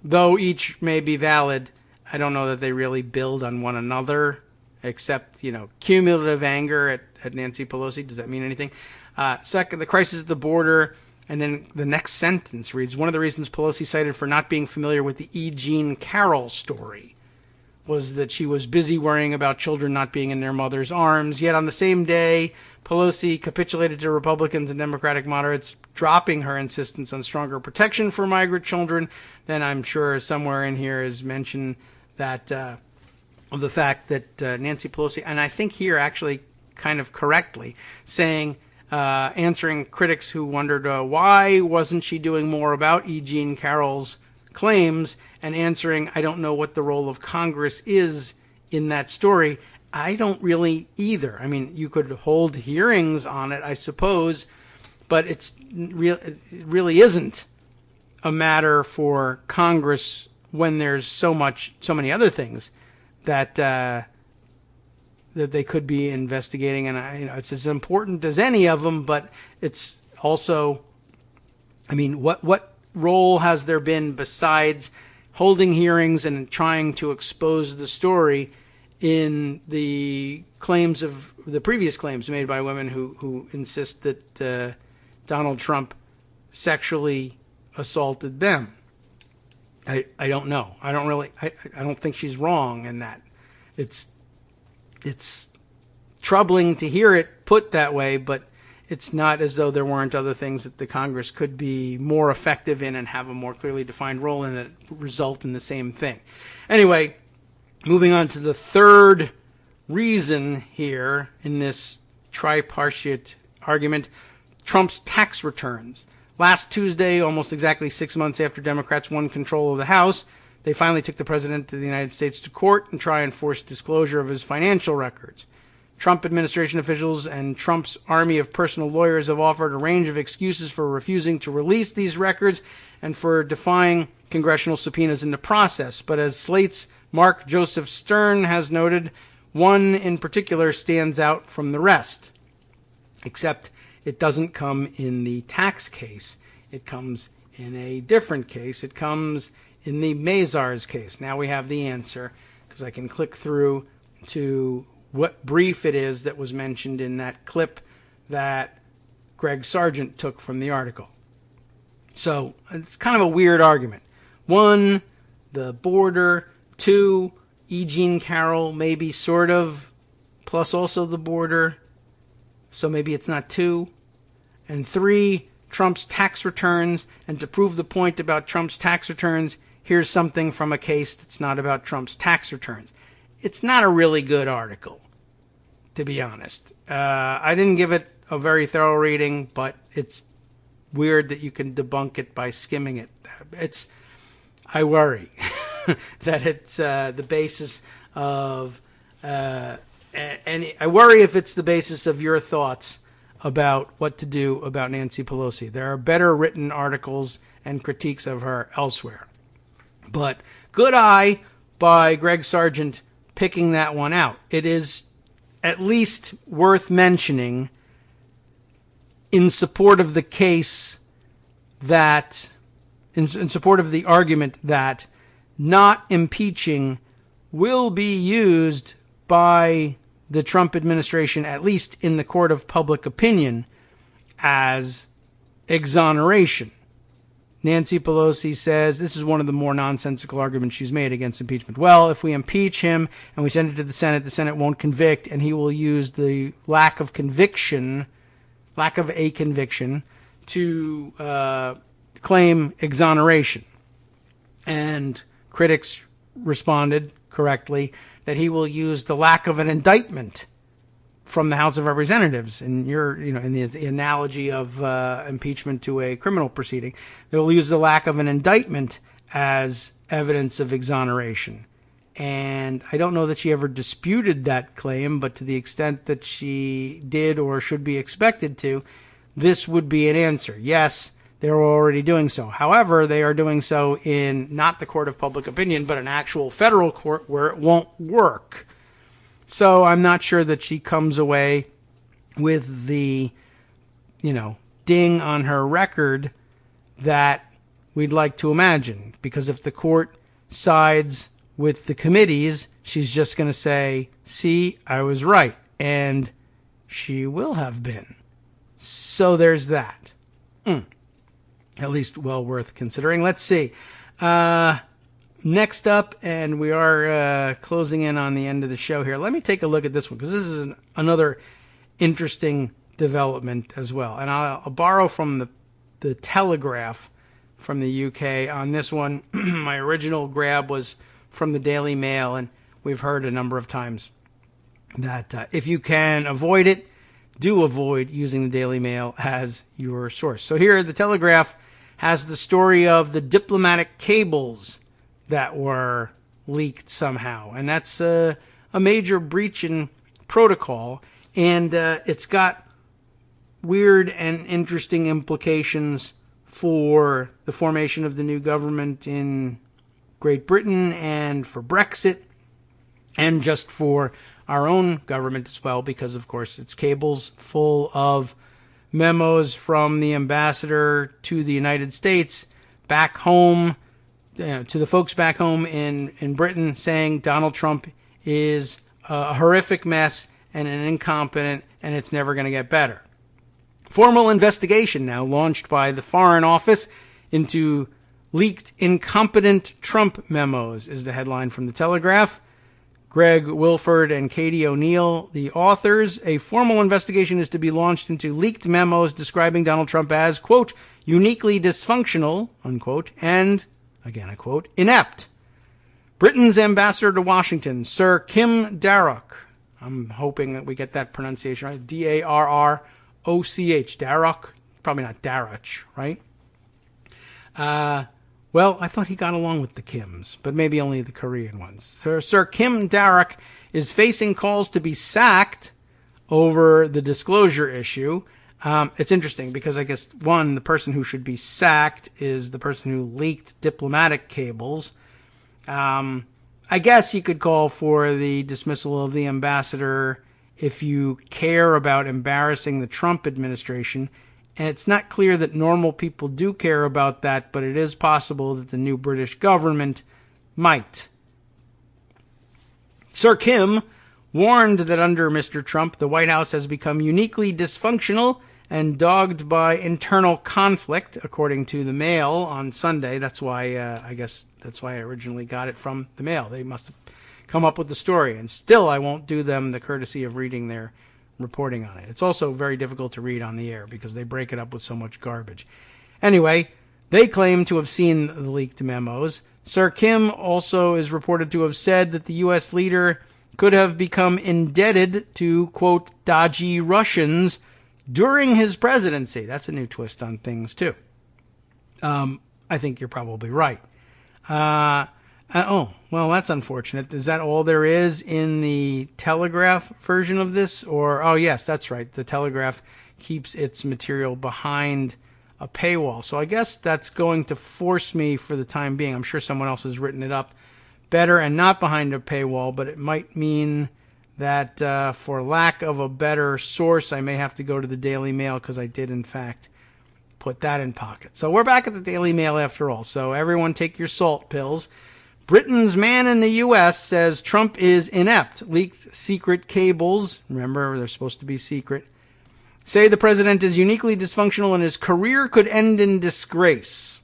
though each may be valid, I don't know that they really build on one another, except, cumulative anger at Nancy Pelosi. Does that mean anything? Second, the crisis at the border. And then the next sentence reads, one of the reasons Pelosi cited for not being familiar with the E. Jean Carroll story was that she was busy worrying about children not being in their mother's arms. Yet on the same day, Pelosi capitulated to Republicans and Democratic moderates, dropping her insistence on stronger protection for migrant children. Then I'm sure somewhere in here is mention that of the fact that Nancy Pelosi, and I think here actually kind of correctly, saying, answering critics who wondered why wasn't she doing more about E. Jean Carroll's claims, and answering, I don't know what the role of Congress is in that story. I don't really either. I mean, you could hold hearings on it, I suppose, but it really isn't a matter for Congress when there's so many other things that that they could be investigating, and it's as important as any of them. But it's also, I mean, what role has there been besides holding hearings and trying to expose the story in the claims of the previous claims made by women who insist that Donald Trump sexually assaulted them? I don't know. I don't think she's wrong in that. It's troubling to hear it put that way, but it's not as though there weren't other things that the Congress could be more effective in and have a more clearly defined role in that result in the same thing. Anyway, moving on to the third reason here in this tripartite argument, Trump's tax returns. Last Tuesday, almost exactly 6 months after Democrats won control of the House, they finally took the President of the United States to court and try and force disclosure of his financial records. Trump administration officials and Trump's army of personal lawyers have offered a range of excuses for refusing to release these records and for defying congressional subpoenas in the process. But as Slate's Mark Joseph Stern has noted, one in particular stands out from the rest, except it doesn't come in the tax case. It comes in a different case. It comes in the Mazars case. Now we have the answer because I can click through to what brief it is that was mentioned in that clip that Greg Sargent took from the article. So it's kind of a weird argument. 1, the border. 2, E. Jean Carroll, maybe sort of, plus also the border. So maybe it's not 2. And 3, Trump's tax returns. And to prove the point about Trump's tax returns, here's something from a case that's not about Trump's tax returns. It's not a really good article, to be honest. I didn't give it a very thorough reading, but it's weird that you can debunk it by skimming it. I worry that it's the basis of, and I worry if it's the basis of your thoughts about what to do about Nancy Pelosi. There are better written articles and critiques of her elsewhere. But good eye by Greg Sargent picking that one out. It is at least worth mentioning in support of the case that, in support of the argument that not impeaching will be used by the Trump administration, at least in the court of public opinion, as exoneration. Nancy Pelosi says this is one of the more nonsensical arguments she's made against impeachment. Well, if we impeach him and we send it to the Senate won't convict, and he will use the lack of a conviction to claim exoneration. And critics responded correctly that he will use the lack of an indictment from the House of Representatives. In the analogy of impeachment to a criminal proceeding, they'll use the lack of an indictment as evidence of exoneration. And I don't know that she ever disputed that claim, but to the extent that she did or should be expected to, this would be an answer. Yes, they're already doing so. However, they are doing so in not the court of public opinion, but an actual federal court where it won't work. So I'm not sure that she comes away with the, ding on her record that we'd like to imagine. Because if the court sides with the committees, she's just going to say, see, I was right. And she will have been. So there's that. At least well worth considering. Let's see. Next up, and we are closing in on the end of the show here. Let me take a look at this one, because this is another interesting development as well. And I'll borrow from the Telegraph from the UK on this one. My original grab was from the Daily Mail, and we've heard a number of times that if you can avoid it, do avoid using the Daily Mail as your source. So here, the Telegraph has the story of the diplomatic cables that were leaked somehow. And that's a major breach in protocol. And it's got weird and interesting implications for the formation of the new government in Great Britain and for Brexit and just for our own government as well, because, of course, it's cables full of memos from the ambassador to the United States back home, to the folks back home in Britain, saying Donald Trump is a horrific mess and an incompetent, and it's never going to get better. Formal investigation now launched by the Foreign Office into leaked incompetent Trump memos is the headline from the Telegraph. Greg Wilford and Katie O'Neill, the authors. A formal investigation is to be launched into leaked memos describing Donald Trump as, quote, uniquely dysfunctional, unquote, and, again I quote, inept. Britain's ambassador to Washington, Sir Kim Darroch, I'm hoping that we get that pronunciation right, Darroch, Darroch, probably not Darroch, right? Well, I thought he got along with the Kims, but maybe only the Korean ones. Sir Kim Darroch is facing calls to be sacked over the disclosure issue. It's interesting because I guess, one, the person who should be sacked is the person who leaked diplomatic cables. I guess you could call for the dismissal of the ambassador if you care about embarrassing the Trump administration. And it's not clear that normal people do care about that, but it is possible that the new British government might. Sir Kim warned that under Mr. Trump, the White House has become uniquely dysfunctional and dogged by internal conflict, according to the Mail on Sunday. That's why, I guess that's why I originally got it from the Mail. They must have come up with the story. And still, I won't do them the courtesy of reading their reporting on it. It's also very difficult to read on the air because they break it up with so much garbage. Anyway, they claim to have seen the leaked memos. Sir Kim also is reported to have said that the U.S. leader could have become indebted to, quote, dodgy Russians during his presidency. That's a new twist on things, too. I think you're probably right. Oh, well, that's unfortunate. Is that all there is in the Telegraph version of this? Or, oh, yes, that's right. The Telegraph keeps its material behind a paywall. So I guess that's going to force me for the time being. I'm sure someone else has written it up better and not behind a paywall, but it might mean that for lack of a better source, I may have to go to the Daily Mail because I did, in fact, put that in pocket. So we're back at the Daily Mail after all. So everyone take your salt pills. Britain's man in the U.S. says Trump is inept. Leaked secret cables, remember they're supposed to be secret, say the president is uniquely dysfunctional and his career could end in disgrace.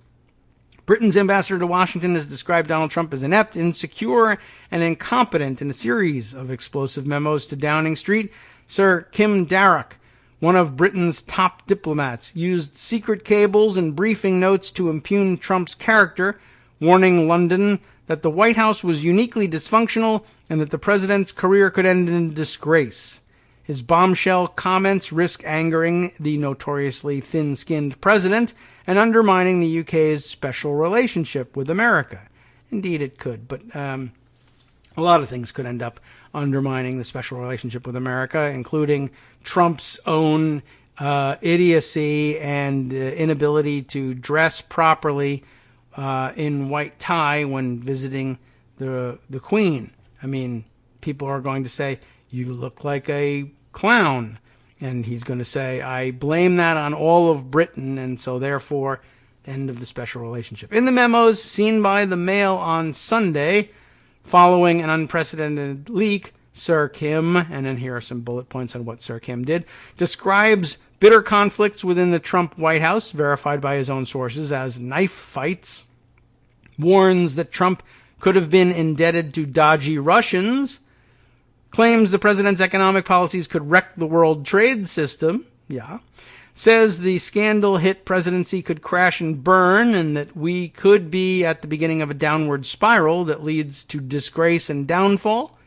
Britain's ambassador to Washington has described Donald Trump as inept, insecure, and incompetent in a series of explosive memos to Downing Street. Sir Kim Darroch, one of Britain's top diplomats, used secret cables and briefing notes to impugn Trump's character, warning London that the White House was uniquely dysfunctional and that the president's career could end in disgrace. His bombshell comments risk angering the notoriously thin-skinned president and undermining the UK's special relationship with America. Indeed, it could, but a lot of things could end up undermining the special relationship with America, including Trump's own idiocy and inability to dress properly in white tie when visiting the Queen. I mean, people are going to say, you look like a clown. And he's going to say, I blame that on all of Britain, and so therefore, end of the special relationship. In the memos seen by the Mail on Sunday, following an unprecedented leak, Sir Kim, and then here are some bullet points on what Sir Kim did, describes bitter conflicts within the Trump White House, verified by his own sources, as knife fights, warns that Trump could have been indebted to dodgy Russians, claims the president's economic policies could wreck the world trade system, says the scandal-hit presidency could crash and burn and that we could be at the beginning of a downward spiral that leads to disgrace and downfall,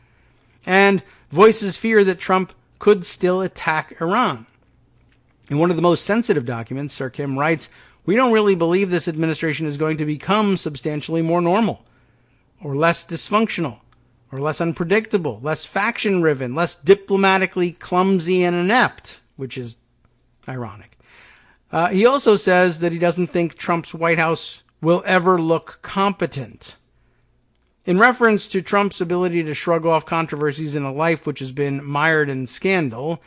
and voices fear that Trump could still attack Iran. In one of the most sensitive documents, Sir Kim writes, we don't really believe this administration is going to become substantially more normal or less dysfunctional or less unpredictable, less faction-riven, less diplomatically clumsy and inept, which is ironic. He also says that he doesn't think Trump's White House will ever look competent. In reference to Trump's ability to shrug off controversies in a life which has been mired in scandal,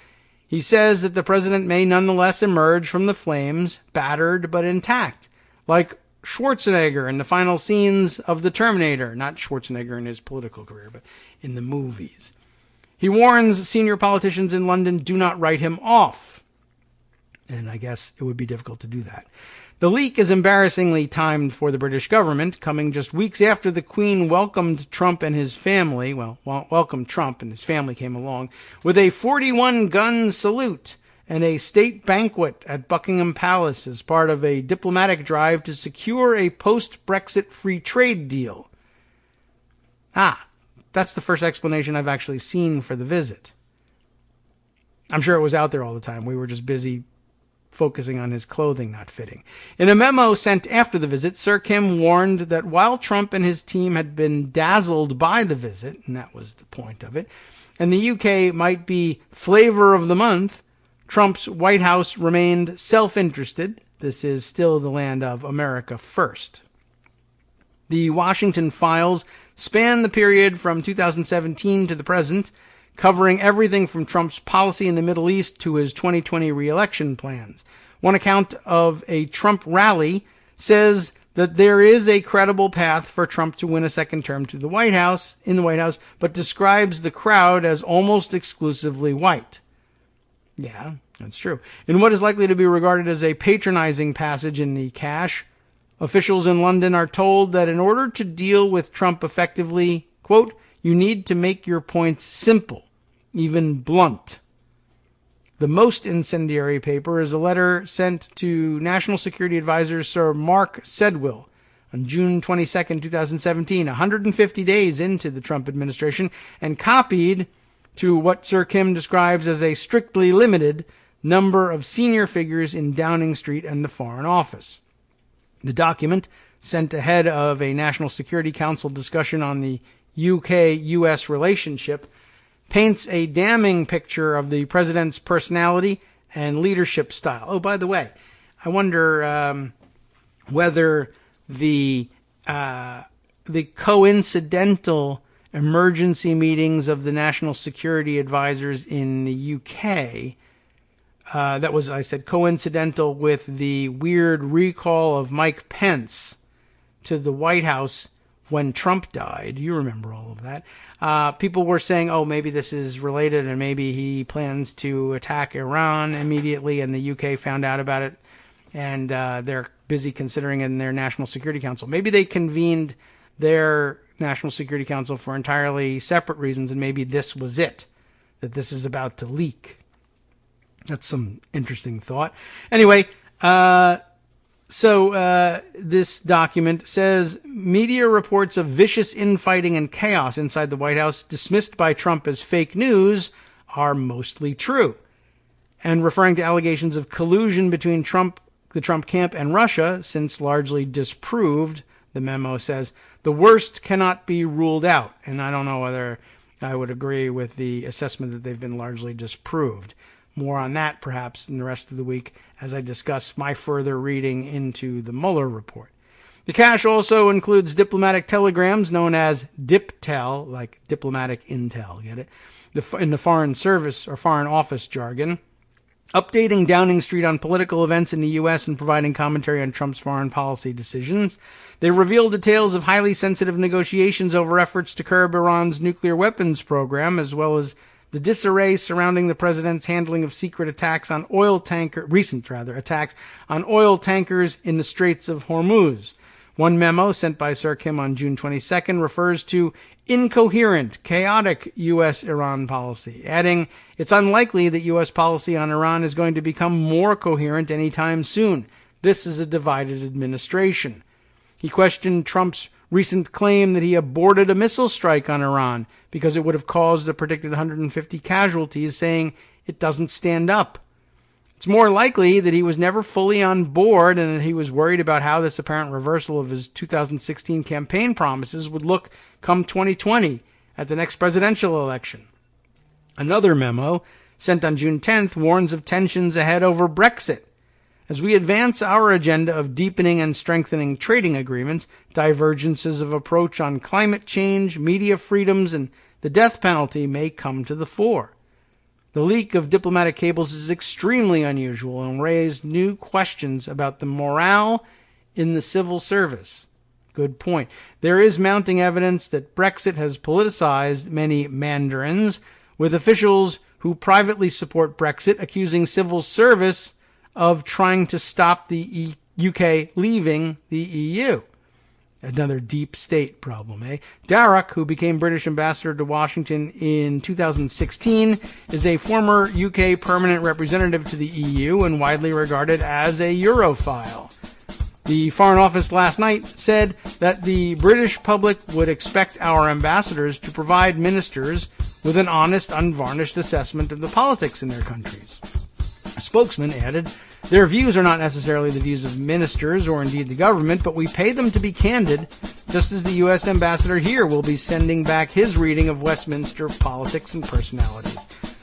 he says that the president may nonetheless emerge from the flames, battered but intact, like Schwarzenegger in the final scenes of The Terminator. Not Schwarzenegger in his political career, but in the movies. He warns senior politicians in London do not write him off. And I guess it would be difficult to do that. The leak is embarrassingly timed for the British government, coming just weeks after the Queen welcomed Trump and his family, welcomed Trump and his family came along, with a 41-gun salute and a state banquet at Buckingham Palace as part of a diplomatic drive to secure a post-Brexit free trade deal. That's the first explanation I've actually seen for the visit. I'm sure it was out there all the time. We were just busy focusing on his clothing not fitting. In a memo sent after the visit, Sir Kim warned that while Trump and his team had been dazzled by the visit, and that was the point of it, and the UK might be flavor of the month, Trump's White House remained self-interested. This is still the land of America first. The Washington files span the period from 2017 to the present, covering everything from Trump's policy in the Middle East to his 2020 re-election plans. One account of a Trump rally says that there is a credible path for Trump to win a second term in the White House, but describes the crowd as almost exclusively white. Yeah, that's true. In what is likely to be regarded as a patronizing passage in the cache, officials in London are told that in order to deal with Trump effectively, quote, you need to make your points simple, even blunt. The most incendiary paper is a letter sent to National Security Advisor Sir Mark Sedwill on June 22, 2017, 150 days into the Trump administration, and copied to what Sir Kim describes as a strictly limited number of senior figures in Downing Street and the Foreign Office. The document, sent ahead of a National Security Council discussion on the UK-US relationship, paints a damning picture of the president's personality and leadership style. Oh, by the way, I wonder whether the coincidental emergency meetings of the national security advisors in the UK, that was, I said, coincidental with the weird recall of Mike Pence to the White House when Trump died. You remember all of that. People were saying, oh, maybe this is related and maybe he plans to attack Iran immediately, and the UK found out about it, and they're busy considering it in their National Security Council. Maybe they convened their National Security Council for entirely separate reasons, and maybe this was it, that this is about to leak. That's some interesting thought. Anyway, So this document says media reports of vicious infighting and chaos inside the White House, dismissed by Trump as fake news, are mostly true. And referring to allegations of collusion between the Trump camp and Russia, since largely disproved, the memo says, the worst cannot be ruled out. And I don't know whether I would agree with the assessment that they've been largely disproved. More on that, perhaps, in the rest of the week as I discuss my further reading into the Mueller report. The cache also includes diplomatic telegrams known as DipTel, like diplomatic intel, get it? In the Foreign Service or Foreign Office jargon, updating Downing Street on political events in the U.S. and providing commentary on Trump's foreign policy decisions. They reveal details of highly sensitive negotiations over efforts to curb Iran's nuclear weapons program, as well as the disarray surrounding the president's handling of recent attacks on oil tankers in the Straits of Hormuz. One memo sent by Sir Kim on June 22nd refers to incoherent, chaotic U.S.-Iran policy, adding, it's unlikely that U.S. policy on Iran is going to become more coherent anytime soon. This is a divided administration. He questioned Trump's recent claim that he aborted a missile strike on Iran because it would have caused a predicted 150 casualties, saying it doesn't stand up. It's more likely that he was never fully on board and that he was worried about how this apparent reversal of his 2016 campaign promises would look come 2020 at the next presidential election. Another memo, sent on June 10th, warns of tensions ahead over Brexit. As we advance our agenda of deepening and strengthening trading agreements, divergences of approach on climate change, media freedoms, and the death penalty may come to the fore. The leak of diplomatic cables is extremely unusual and raised new questions about the morale in the civil service. Good point. There is mounting evidence that Brexit has politicized many mandarins, with officials who privately support Brexit accusing civil service of trying to stop the UK leaving the EU. Another deep state problem, eh? Darroch, who became British ambassador to Washington in 2016, is a former UK permanent representative to the EU and widely regarded as a Europhile. The Foreign Office last night said that the British public would expect our ambassadors to provide ministers with an honest, unvarnished assessment of the politics in their countries. A spokesman added, their views are not necessarily the views of ministers or indeed the government, but we pay them to be candid, just as the U.S. ambassador here will be sending back his reading of Westminster politics and personalities.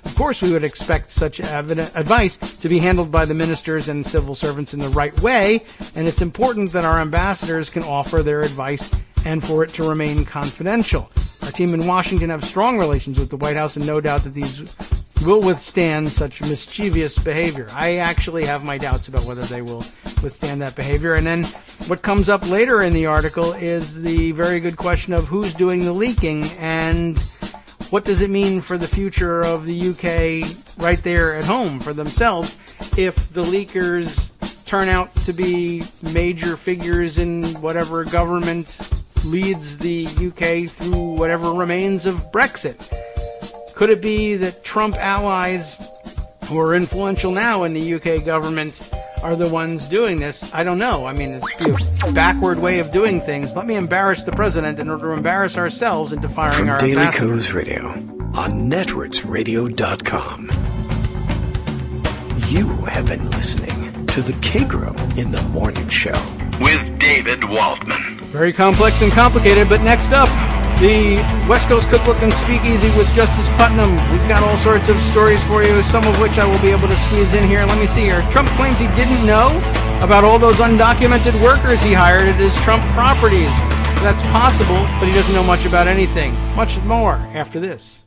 Of course, we would expect such advice to be handled by the ministers and civil servants in the right way, and it's important that our ambassadors can offer their advice and for it to remain confidential. Our team in Washington have strong relations with the White House and no doubt that these will withstand such mischievous behavior. I actually have my doubts about whether they will withstand that behavior. And then what comes up later in the article is the very good question of who's doing the leaking and what does it mean for the future of the UK right there at home for themselves if the leakers turn out to be major figures in whatever government leads the UK through whatever remains of Brexit. Could it be that Trump allies who are influential now in the UK government are the ones doing this? I don't know. I mean, it's a backward way of doing things. Let me embarrass the president in order to embarrass ourselves into firing our ambassador. From Daily Kos Radio on networksradio.com. You have been listening to the Kagro in the Morning Show with David Waldman. Very complex and complicated, but next up, the West Coast Cookbook and Speakeasy with Justice Putnam. He's got all sorts of stories for you, some of which I will be able to squeeze in here. Let me see here. Trump claims he didn't know about all those undocumented workers he hired at his Trump properties. That's possible, but he doesn't know much about anything. Much more after this.